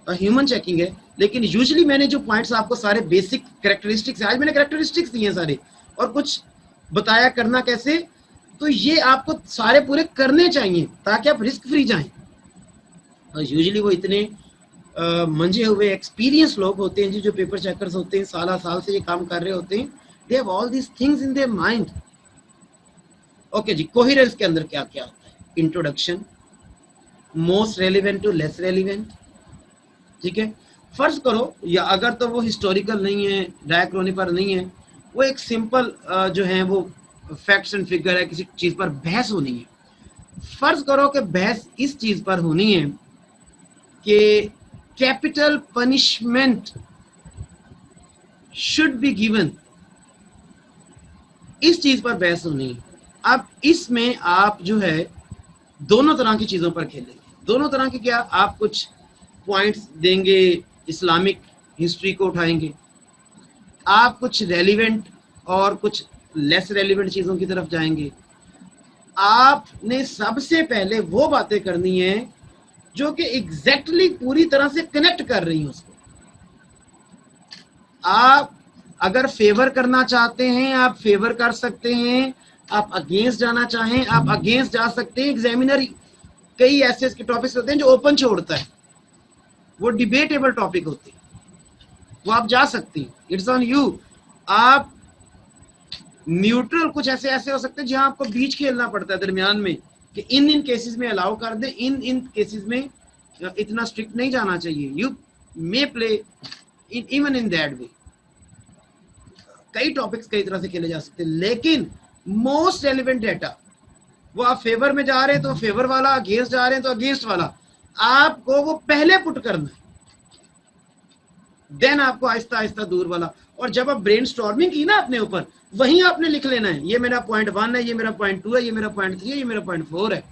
ह्यूमन चेकिंग है। लेकिन यूजुअली मैंने जो पॉइंट्स आपको सारे बेसिक कैरेक्टरिस्टिक्स, आज मैंने कैरेक्टरिस्टिक्स दिए सारे और कुछ बताया करना कैसे, तो ये आपको सारे पूरे करने चाहिए ताकि आप रिस्क फ्री जाएं। और यूजुअली वो इतने मंजे हुए एक्सपीरियंस लोग होते हैं जी, जो पेपर चेकर्स होते हैं, साल से ये काम कर रहे होते हैं, they have all these things in their mind. Okay जी, कोहेरेंस के अंदर क्या क्या होता है? Introduction, most relevant to less relevant, ठीक है। फर्ज करो, या अगर तो वो हिस्टोरिकल नहीं है, डायक्रोनी पर नहीं है, वो एक सिंपल जो है वो फैक्ट्स एंड फिगर है, किसी चीज पर बहस होनी है। फर्ज करो कि बहस इस चीज पर होनी है कि capital punishment should be given, इस चीज पर बहस होनी है। अब इसमें आप जो है दोनों तरह की चीजों पर खेलेंगे। दोनों तरह की क्या, आप कुछ पॉइंट्स देंगे, इस्लामिक हिस्ट्री को उठाएंगे, आप कुछ रेलिवेंट और कुछ लेस रेलिवेंट चीजों की तरफ जाएंगे। आपने सबसे पहले वो बातें करनी है जो कि एग्जैक्टली पूरी तरह से कनेक्ट कर रही हैं उसको। आप अगर फेवर करना चाहते हैं आप फेवर कर सकते हैं, आप अगेंस्ट जाना चाहें आप अगेंस्ट जा सकते हैं। एग्जामिनर कई ऐसे के टॉपिक्स होते हैं जो ओपन छोड़ता है, वो डिबेटेबल टॉपिक होते हैं, वो आप जा सकते हैं, इट्स ऑन यू। आप न्यूट्रल कुछ ऐसे ऐसे हो सकते हैं जहां आपको बीच खेलना पड़ता है दरमियान में, कि इन केसेस में अलाउ कर दे, इन केसेस में इतना स्ट्रिक्ट नहीं जाना चाहिए। You may play even in that way. कई टॉपिक्स कई तरह से खेले जा सकते हैं, लेकिन मोस्ट रेलिवेंट डेटा वो आप फेवर में जा रहे हैं तो फेवर वाला, अगेंस्ट जा रहे हैं तो अगेंस्ट वाला, आपको वो पहले पुट करना है, देन आपको आहिस्ता आहिस्ता दूर वाला। और जब आप ब्रेन स्टॉर्मिंग की ना अपने ऊपर, वहीं आपने लिख लेना है, ये मेरा पॉइंट 1 है, ये मेरा पॉइंट 2 है, ये मेरा पॉइंट 3 है, ये मेरा पॉइंट 4 है,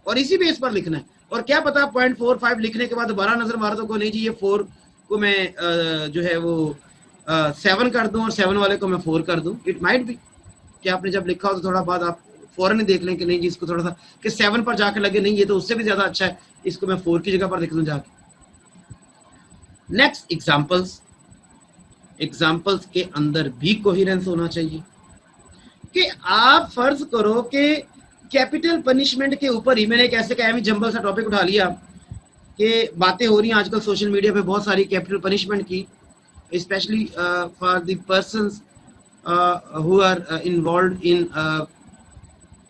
और इसी बेस पर लिखना है। और क्या पता पॉइंट 4 5 लिखने के बाद दोबारा नजर मारो तो को नहीं जी ये 4 को मैं जो है वो 7 कर दूं और 7 वाले को मैं 4 कर दूं। इट माइट बी कि आपने जब लिखा हो तो थोड़ा बाद आप फौरन ही देख लें कि नहीं जी इसको थोड़ा सा कि 7 पर जाकर लगे नहीं ये तो उससे भी ज्यादा अच्छा है, इसको मैं 4 की जगह पर लिख दूं जाके। नेक्स्ट एग्जाम्पल्स के अंदर भी कोहिरेंस होना चाहिए कि आप फर्ज करो कि कैपिटल पनिशमेंट के ऊपर ही मैंने एक ऐसे का जंबल सा टॉपिक उठा लिया कि बातें हो रही हैं आजकल सोशल मीडिया पे बहुत सारी कैपिटल पनिशमेंट की, specially for the persons who are involved in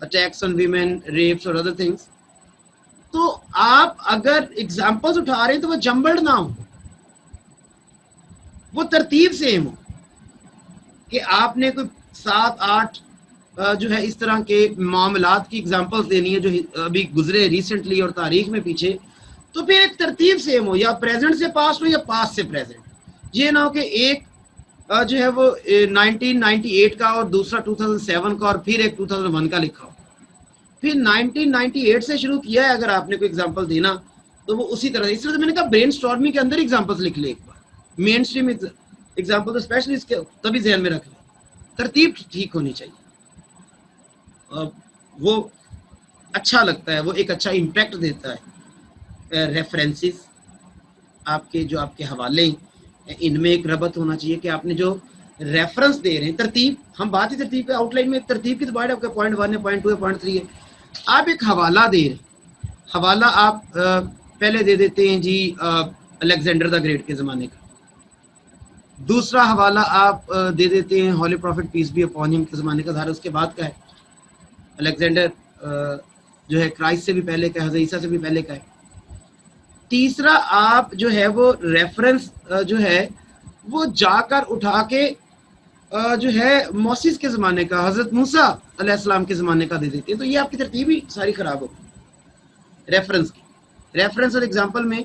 attacks on women, rapes और other things। तो आप अगर एग्जाम्पल्स उठा रहे हैं तो वो जंबल्ड ना हो, वो तरतीब सेम हो कि आपने कोई 7-8 जो है इस तरह के मामलात की एग्जाम्पल्स देनी है जो अभी गुजरे रिसेंटली और तारीख में पीछे, तो फिर एक तरतीब सेम हो, या प्रेजेंट से पास्ट हो या पास्ट से प्रेजेंट। ये ना हो कि एक जो है वो 1998 का और दूसरा 2007 का और फिर एक 2001 का लिखा हो। फिर 1998 से शुरू किया है अगर आपने कोई एग्जांपल देना तो वो उसी तरह। इसलिए तो मैंने कहा ब्रेन स्टॉर्मिंग के अंदर एग्जांपल्स लिख ले एक बार, मेन स्ट्रीम एग्जांपल तो स्पेशली इसके तभी ध्यान में रख ले, तरतीब ठीक होनी चाहिए, वो अच्छा लगता है, वो एक अच्छा इम्पैक्ट देता है। रेफरेंसेस आपके जो आपके हवाले इनमें एक रबत होना चाहिए कि आपने जो रेफरेंस दे रहे हैं, तरतीब हम बात ही तरतीब पे आउटलाइन में तरतीब की तो बात आपका पॉइंट 1 है, पॉइंट 2 है, पॉइंट 3 है। आप एक हवाला दे रहे हैं, हवाला आप पहले दे देते हैं जी अलेक्जेंडर द ग्रेट के जमाने का, दूसरा हवाला आप दे देते हैं holy prophet peace be upon him के जमाने का, धारा उसके बाद का है। अलेक्जेंडर जो है क्राइस्ट से भी पहले का है, हज़रत ईसा से भी पहले का है। तीसरा आप जो है वो रेफरेंस जो है वो जाकर उठा के जो है मोसिस के ज़माने का, हज़रत मूसा अलैहिस्सलाम के ज़माने का दे देते हैं। तो ये आपकी तरतीब ही सारी खराब होगी रेफरेंस की। रेफरेंस और एग्जाम्पल में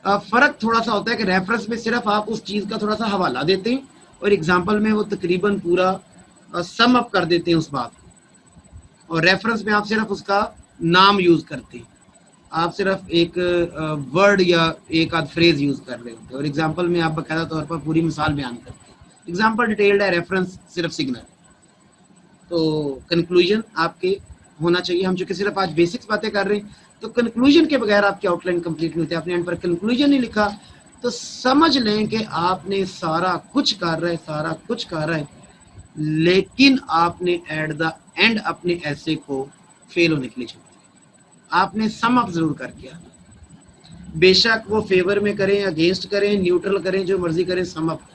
फ़र्क थोड़ा सा होता है कि रेफरेंस में सिर्फ आप उस चीज़ का थोड़ा सा हवाला देते हैं और एग्जाम्पल में वो तकरीबन पूरा सम अप कर देते हैं उस बात को, और रेफरेंस में आप सिर्फ उसका नाम यूज़ करते हैं, आप सिर्फ एक वर्ड या एक आध फ्रेज यूज कर रहे होते हैं, और एग्जांपल में आप बाकायदा तौर पर पूरी मिसाल बयान करते हैं। एग्जांपल डिटेल्ड है, रेफरेंस सिर्फ सिग्नल। तो कंक्लूजन आपके होना चाहिए। हम चूंकि सिर्फ आज बेसिक्स बातें कर रहे हैं तो कंक्लूजन के बगैर आपकी आउटलाइन कंप्लीट नहीं होती। आपने एंड पर कंक्लूजन नहीं लिखा तो समझ लें कि आपने सारा कुछ कर रहा है, लेकिन आपने एट द एंड अपने ऐसे को फेल होने के लिए छोड़ दिया। आपने सम अप जरूर करके आना, बेशक वो फेवर में करें, अगेंस्ट करें, न्यूट्रल करें, जो मर्जी करें, सम अप करें,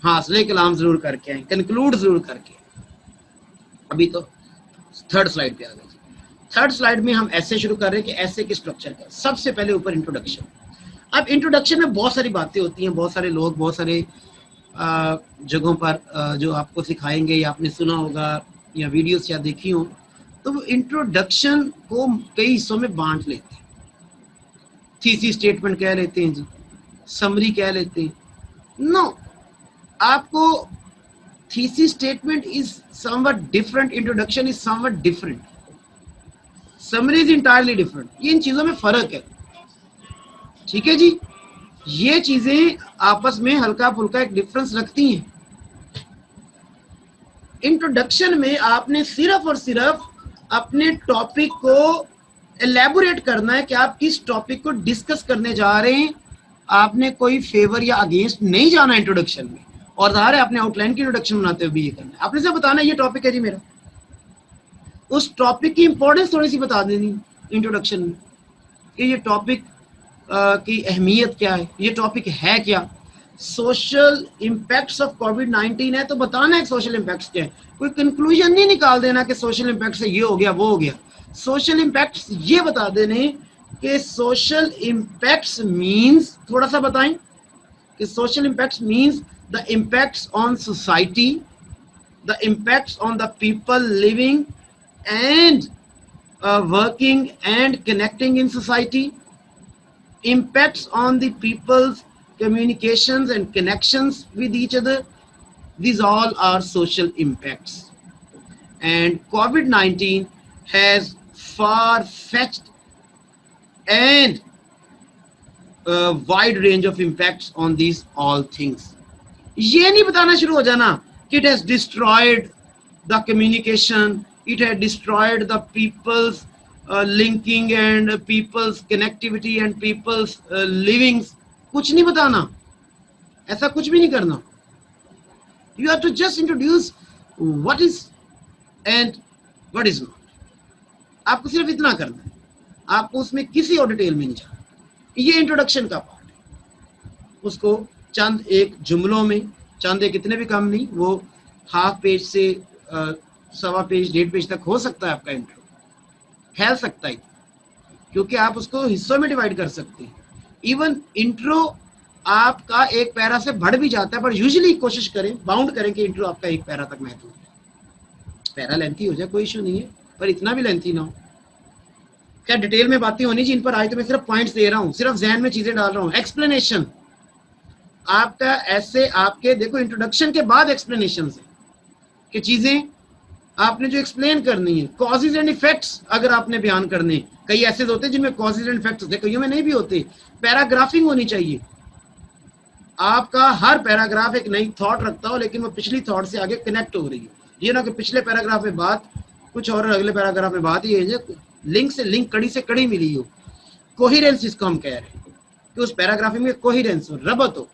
हासिल कलाम जरूर करके आए, कंक्लूड जरूर करके। अभी तो थर्ड स्लाइड पे आ गए। थर्ड स्लाइड में हम ऐसे शुरू कर रहे हैं कि ऐसे के स्ट्रक्चर का सबसे पहले ऊपर इंट्रोडक्शन। अब इंट्रोडक्शन में बहुत सारी बातें होती हैं, बहुत सारे लोग बहुत सारे जगहों पर जो आपको सिखाएंगे या आपने सुना होगा या वीडियोस या देखी हो, तो वो इंट्रोडक्शन को कई हिस्सों में बांट लेते हैं। थीसिस स्टेटमेंट कह लेते हैं जी, समरी कह लेते हैं। नो, आपको thesis statement is somewhat different, introduction is somewhat different, summary is entirely different. ये इन चीजों में फर्क है, ठीक है जी। ये चीजें आपस में हल्का फुल्का एक डिफरेंस रखती हैं। इंट्रोडक्शन में आपने सिर्फ और सिर्फ अपने टॉपिक को एलैबोरेट करना है कि आप किस टॉपिक को डिस्कस करने जा रहे हैं। आपने कोई फेवर या अगेंस्ट नहीं जाना इंट्रोडक्शन में, और ज़ाहिर है आपने आउटलाइन की इंट्रोडक्शन बनाते हुए भी ये करना है। आपने से बताना है ये टॉपिक है जी मेरा, उस टॉपिक की इंपॉर्टेंस थोड़ी सी बता देनी इंट्रोडक्शन में कि ये टॉपिक की अहमियत क्या है, ये टॉपिक है क्या। सोशल इम्पैक्ट्स ऑफ कोविड-19 है तो बताना है सोशल इम्पैक्ट्स क्या है। कोई कंक्लूजन नहीं निकाल देना कि सोशल इम्पैक्ट से ये हो गया वो हो गया। सोशल इम्पैक्ट्स ये बता देने कि सोशल इम्पैक्ट्स मींस, थोड़ा सा बताएं कि social impacts means the impacts on society, the impacts on the people living and working and connecting in society, impacts on the people's communications and connections with each other. These all are social impacts, and COVID-19 has far-fetched and a wide range of impacts on these all things. ये नहीं बताना शुरू हो जाना कि it has destroyed the communication, it has destroyed the people's linking and people's connectivity and people's livings. कुछ नहीं बताना, ऐसा कुछ भी नहीं करना। You have to just introduce what is and what is not. आपको सिर्फ इतना करना है, आपको उसमें किसी और डिटेल में नहीं जाना। ये इंट्रोडक्शन का पार्ट है, उसको चंद एक जुमलों में, चंद एक इतने भी कम नहीं, वो हाफ पेज से सवा पेज 1.5 पेज तक हो सकता है आपका इंट्रो, फैल सकता है, क्योंकि आप उसको हिस्सों में डिवाइड कर सकते हैं। इवन इंट्रो आपका एक पैरा से बढ़ भी जाता है, पर यूजुअली कोशिश करें, बाउंड करें कि इंट्रो आपका एक पैरा तक महत्व है। पैरा लेंथी हो जाए कोई इशू नहीं है, पर इतना भी लेंथी ना हो। क्या डिटेल में बातें होनी चाहिए, इन पर आज तो मैं सिर्फ पॉइंट्स दे रहा हूँ, सिर्फ जहन में चीजें डाल रहा हूँ। एक्सप्लेनेशन आपका ऐसे, आपके देखो इंट्रोडक्शन के बाद एक्सप्लेनेशन है कि चीजें आपने जो एक्सप्लेन करनी है, कॉजेज एंड इफेक्ट्स अगर आपने बयान करने, कई ऐसे होते हैं जिनमें कॉजेज एंड इफेक्ट्स होते हैं, कईयों में नहीं भी होते। पैराग्राफिंग होनी चाहिए, आपका हर पैराग्राफ एक नई थॉट रखता हो, लेकिन वो पिछली थॉट से आगे कनेक्ट हो रही है। ये ना कि पिछले पैराग्राफ में बात कुछ और अगले पैराग्राफ में बात ये है, लिंक से लिंक, कड़ी से कड़ी मिली हो। कोहिरेंस इसको हम कह रहे हैं कि उस पैराग्राफ में कोहिरेंस हो, रबत हो।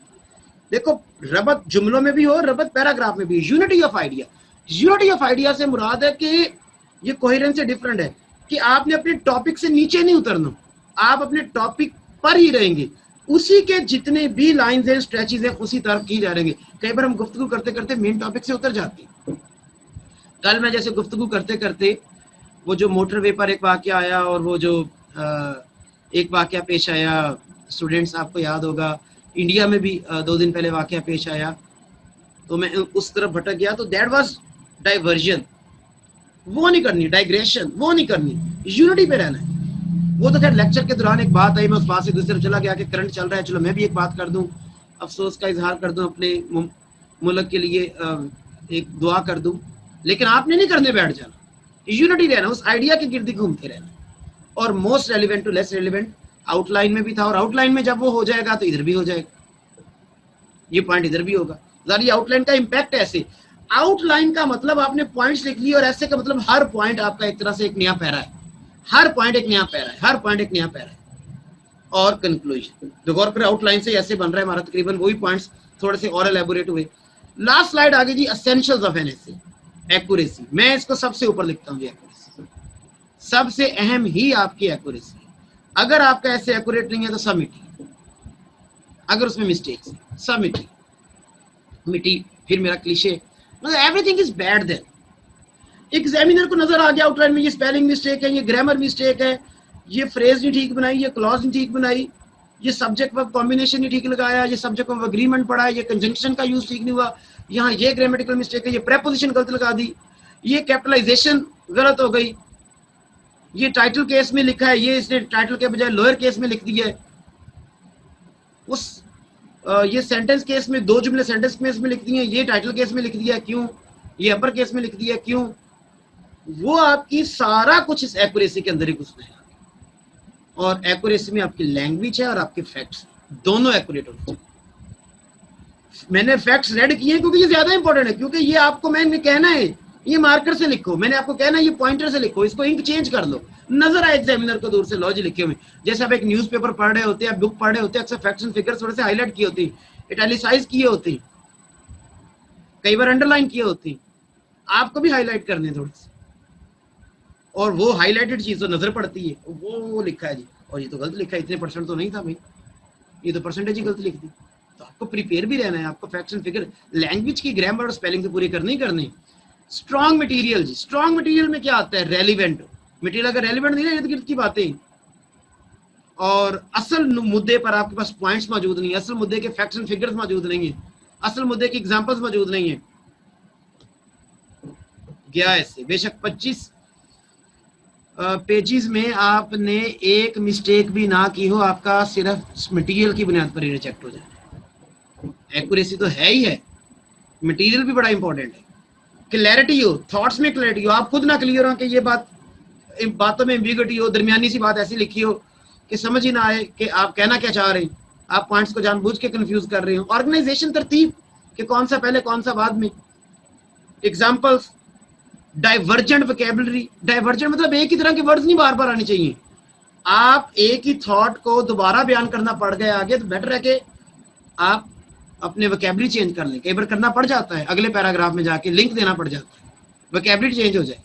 देखो रबत जुमलों में भी हो, रबत पैराग्राफ में भी। Unity of idea, unity of idea से मुराद है कि ये कोहेरेंस से डिफरेंट है कि आपने अपने टॉपिक से नीचे नहीं उतरना, आप अपने टॉपिक पर ही रहेंगे, उसी के जितने भी लाइंस हैं, स्ट्रेचेस हैं, उसी तरह की जा रहेंगे। कई बार हम गुफ्तगू करते करते मेन टॉपिक से उतर जाते हैं। कल मैं जैसे गुफ्तगू करते करते वो जो मोटरवे पर एक वाकया आया, और वो जो एक वाकया पेश आया, स्टूडेंट्स आपको याद होगा इंडिया में भी 2 दिन पहले वाकया पेश आया, तो मैं उस तरफ भटक गया। तो दैट वाज डाइवर्जन, वो नहीं करनी, डाइग्रेशन वो नहीं करनी, यूनिटी पे रहना है। वो तो खैर लेक्चर के दौरान एक बात आई, मैं उस बात से दूसरी तरफ चला गया कि करंट चल रहा है, चलो मैं भी एक बात कर दूं, अफसोस का इजहार कर दूं, अपने मुल्क के लिए एक दुआ कर दूं। लेकिन आपने नहीं करने बैठ जाना, यूनिटी रहना, उस आइडिया के गिर्द घूमते रहना। और most relevant to less relevant outline में भी था, और आउटलाइन में जब वो हो जाएगा तो इधर भी हो जाएगा, ये पॉइंट इधर भी होगा। ज़ाहिर आउटलाइन का इम्पैक्ट ऐसे, आउटलाइन का मतलब आपने पॉइंट्स लिख लिए, और ऐसे का मतलब हर पॉइंट आपका एक तरह से एक नया पैरा है, हर पॉइंट एक नया पैरा है, हर पॉइंट एक नया पैरा है। और कंक्लूजन जो गौर पर आउटलाइन से ऐसे बन रहा है हमारा, तकरीबन वही पॉइंट्स थोड़े से और एलैबोरेट हुए। लास्ट स्लाइड आगे जी, essentials of an essay, accuracy. मैं इसको सबसे ऊपर लिखता हूँ, एक्यूरेसी सबसे अहम ही आपकी एक्यूरेसी। अगर आपका ऐसे एक्यूरेट नहीं है तो सब मिटी, अगर उसमें मिस्टेक्स है सब मिटी। फिर मेरा क्लीशे, मतलब everything is bad then, examiner को नजर आ गया आउटलाइन में ये स्पेलिंग मिस्टेक है, ये ग्रामर मिस्टेक है, ये फ्रेज नहीं ठीक बनाई, ये क्लॉज नहीं ठीक बनाई, ये सब्जेक्ट वर्ब कॉम्बिनेशन नहीं ठीक लगाया, ये सब्जेक्ट वर्ब एग्रीमेंट पड़ा है, ये कंजंक्शन का यूज ठीक नहीं हुआ, यहाँ ये ग्रामेटिकल मिस्टेक है, ये प्रेपोजिशन गलत लगा दी, ये कैपिटलाइजेशन गलत हो गई, ये टाइटल केस में लिखा है, ये इसने टाइटल के बजाय लोअर केस में लिख दिया है, उस ये सेंटेंस केस में दो जुमले सेंटेंस केस में लिख दिए, ये टाइटल केस में लिख दिया क्यों, ये अपर केस में लिख दिया क्यों। वो आपकी सारा कुछ इस एक्यूरेसी के अंदर ही घुसना है, और एक्यूरेसी में आपकी लैंग्वेज है और आपके फैक्ट्स दोनों एक्यूरेट होने चाहिए। मैंने फैक्ट्स रेड किए क्योंकि ये ज्यादा इंपॉर्टेंट है, क्योंकि ये आपको मैंने कहना है ये मार्कर से लिखो, मैंने आपको कहना है ये पॉइंटर से लिखो, इसको इंक चेंज कर लो, नजर आए एग्जामिनर को दूर से लॉज लिखे हुए। जैसे आप एक न्यूज़पेपर पढ़ रहे होते हैं, आप बुक पढ़ रहे होते हैं, अक्सर फैक्ट्स एंड फिगर्स थोड़े से हाईलाइट किए होती, इटैलिसाइज किए होती, कई बार अंडरलाइन किए होती, आपको भी हाईलाइट करने थोड़े से, और वो हाईलाइटेड चीज तो नजर पड़ती है, वो लिखा है जी और ये तो गलत लिखा है, इतने परसेंट तो नहीं था भाई, ये तो परसेंटेज ही गलत लिख दी। तो आपको प्रिपेयर भी रहना है, आपको फैक्ट्स एंड फिगर लैंग्वेज की ग्रामर और स्पेलिंग तो पूरी करनी ही करनी। स्ट्रॉन्ग मटेरियल जी, स्ट्रॉन्ग मटेरियल में क्या आता है, रेलिवेंट मटेरियल, अगर रेलिवेंट नहीं है इर्द गिर्द की बातें और असल मुद्दे पर आपके पास पॉइंट्स मौजूद नहीं है, असल मुद्दे के फैक्ट्स एंड फिगर्स मौजूद नहीं है, असल मुद्दे की एग्जांपल्स मौजूद नहीं है, गया ऐसे बेशक 25 पेजेस में आपने एक मिस्टेक भी ना की हो, आपका सिर्फ मटेरियल की बुनियाद पर ही रिजेक्ट हो जाए। एक्यूरेसी तो है ही है, मटेरियल भी बड़ा इंपॉर्टेंट है, क्लैरिटी हो, थॉट्स में क्लैरिटी हो, आप खुद ना क्लियर हो कि ये बातों में एम्बिग्यूटी हो, दरमियानी सी बात ऐसी लिखी हो कि समझ ही ना आए कि आप कहना क्या चाह रहे हैं, आप पॉइंट्स को जानबूझ के कंफ्यूज कर रहे हो। ऑर्गेनाइजेशन तरतीब कि कौन सा पहले कौन सा बाद में। एग्जांपल्स, डाइवर्जेंट वोकैबुलरी, डाइवर्जेंट मतलब एक ही तरह के वर्ड्स नहीं बार बार आने चाहिए, आप एक ही थॉट को दोबारा बयान करना पड़ गया आगे तो बेटर है कि आप अपने वोकैबुलरी चेंज कर लें, कई बार करना पड़ जाता है, अगले पैराग्राफ में जाके लिंक देना पड़ जाता है, वोकैबुलरी चेंज हो जाए,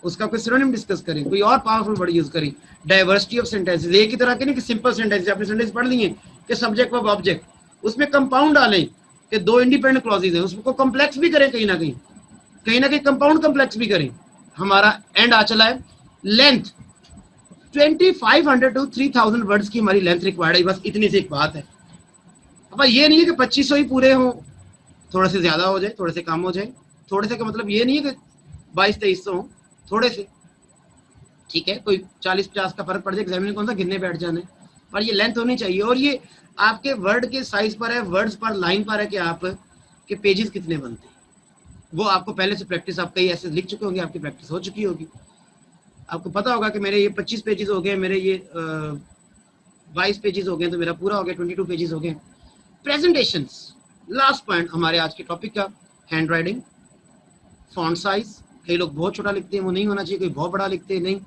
उसका कोई सिनोनिम डिस्कस करें, कोई और पावरफुल वर्ड यूज करें। डाइवर्सिटी ऑफ सेंटेंसेस, एक ही तरह के नहीं कि सिंपल सेंटेंस, आपने सेंटेंस पढ़ लिए कि सब्जेक्ट वर्ब ऑब्जेक्ट, उसमें कंपाउंड डालें कि दो इंडिपेंडेंट क्लॉजेज हैं, उसको कॉम्प्लेक्स भी करें, कहीं ना कहीं कंपाउंड कॉम्प्लेक्स भी करें। हमारा एंड आ चला है, लेंथ 2500 टू 3000 वर्ड्स की हमारी लेंथ रिक्वायर्ड है, बस इतनी सी एक बात है। अब ये नहीं है कि 2500 ही पूरे हों, थोड़े से ज्यादा हो जाए, थोड़े से कम हो जाए, थोड़े से का मतलब ये नहीं है कि 2200-2300 हो, थोड़े से ठीक है, कोई 40-50 का फर्क पड़ जाए, एग्जामिनर कौन सा गिनने बैठ जाने, पर ये लेंथ होनी चाहिए, और ये आपके वर्ड के साइज पर है, वर्ड्स पर, लाइन पर है कि आप के पेजेस कितने बनते हैं, वो आपको पहले से प्रैक्टिस, आप कई ऐसे लिख चुके होंगे, आपकी प्रैक्टिस हो चुकी होगी, आपको पता होगा कि मेरे ये 25 पेजेस हो गए, मेरे ये 22 पेजेस हो गए, तो मेरा पूरा हो गया 22 पेजेस हो गए। प्रेजेंटेशंस, लास्ट पॉइंट हमारे आज के टॉपिक का, हैंड राइटिंग, फॉन्ट साइज, कई लोग बहुत छोटा लिखते हैं, वो नहीं होना चाहिए, कोई बहुत बड़ा लिखते हैं, नहीं।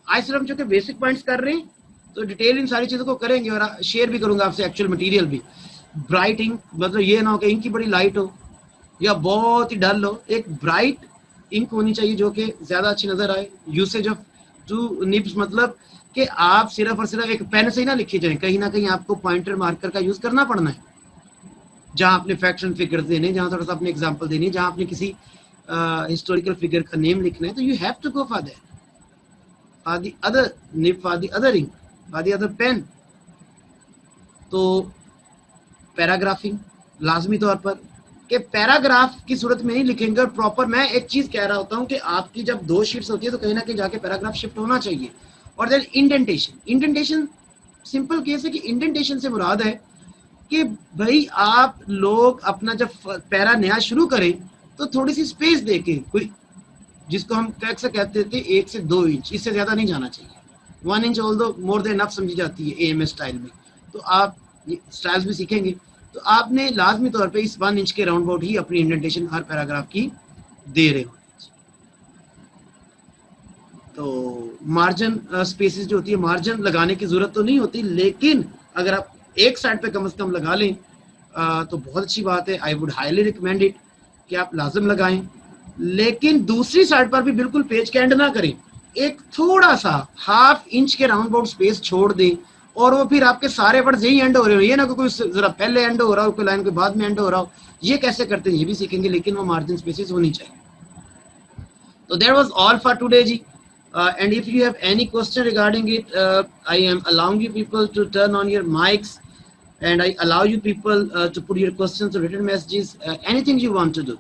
आज सिर्फ जो कि बेसिक पॉइंट्स कर रहे हैं, तो डिटेल इन सारी चीजों को करेंगे और शेयर भी करूंगा आपसे एक्चुअल मटेरियल भी। ब्राइट इंक, मतलब ये ना हो कि इंक की बड़ी लाइट हो या बहुत ही डल हो, एक ब्राइट इंक होनी चाहिए जो कि ज्यादा अच्छी नजर आए। यूसेज ऑफ टू निब्स, मतलब कि आप सिर्फ और सिर्फ एक पेन से ही ना लिखे जाए, कहीं ना कहीं आपको पॉइंटर मार्कर का यूज करना पड़ना है, जहां आपने फैक्ट्स एंड फिगर्स देने, जहां थोड़ा सा अपने एग्जांपल देनी, जहां आपने किसी हिस्टोरिकल फिगर का नेम लिखना है, तो you have to go for that, for the other nib, for the other ink, for the other pen. तो पैराग्राफिंग लाजमी तौर पर, कि पैराग्राफ की सूरत में ही लिखेंगे, और प्रॉपर, मैं एक चीज कह रहा होता हूँ कि आपकी जब 2 शीट्स होती है तो कहीं ना कहीं जाके पैराग्राफ शिफ्ट होना चाहिए। और then indentation, indentation simple case है कि इंडेंटेशन से मुराद है कि भाई आप लोग अपना जब पैरा नया शुरू करें तो थोड़ी सी स्पेस देके, कोई जिसको हम कैसे कहते थे 1 से 2 इंच, इससे ज्यादा नहीं जाना चाहिए। 1 इंच ऑल दो मोर देन इनफ समझी जाती है एएमएस स्टाइल में, तो आप स्टाइल्स भी सीखेंगे, तो आपने लाजमी तौर पे इस 1 इंच के राउंड अबाउट ही अपनी इंडेंटेशन हर पैराग्राफ की दे रहे हो। तो मार्जिन स्पेसेस जो होती है, मार्जिन लगाने की जरूरत तो नहीं होती, लेकिन अगर आप एक साइड पे कम से कम लगा लें तो बहुत अच्छी बात है। I would highly recommend it कि आप लाजम लगाएं, लेकिन दूसरी साइड पर भी बिल्कुल पेज के एंड ना करें, एक थोड़ा सा 1/2 इंच के राउंड अबाउट स्पेस छोड़ दें, और वो फिर आपके सारे वर्ड्स यही एंड हो रहे हो, ये ना कोई जरा पहले एंड हो रहा हो, कोई लाइन के बाद में एंड हो रहा हो, ये कैसे करते हैं ये भी सीखेंगे, लेकिन वो मार्जिन स्पेसेस होनी चाहिए। So that was all for today ji. And if you have any question regarding it, I am allowing you people to turn on your mics, and I allow you people to put your questions or written messages, anything you want to do.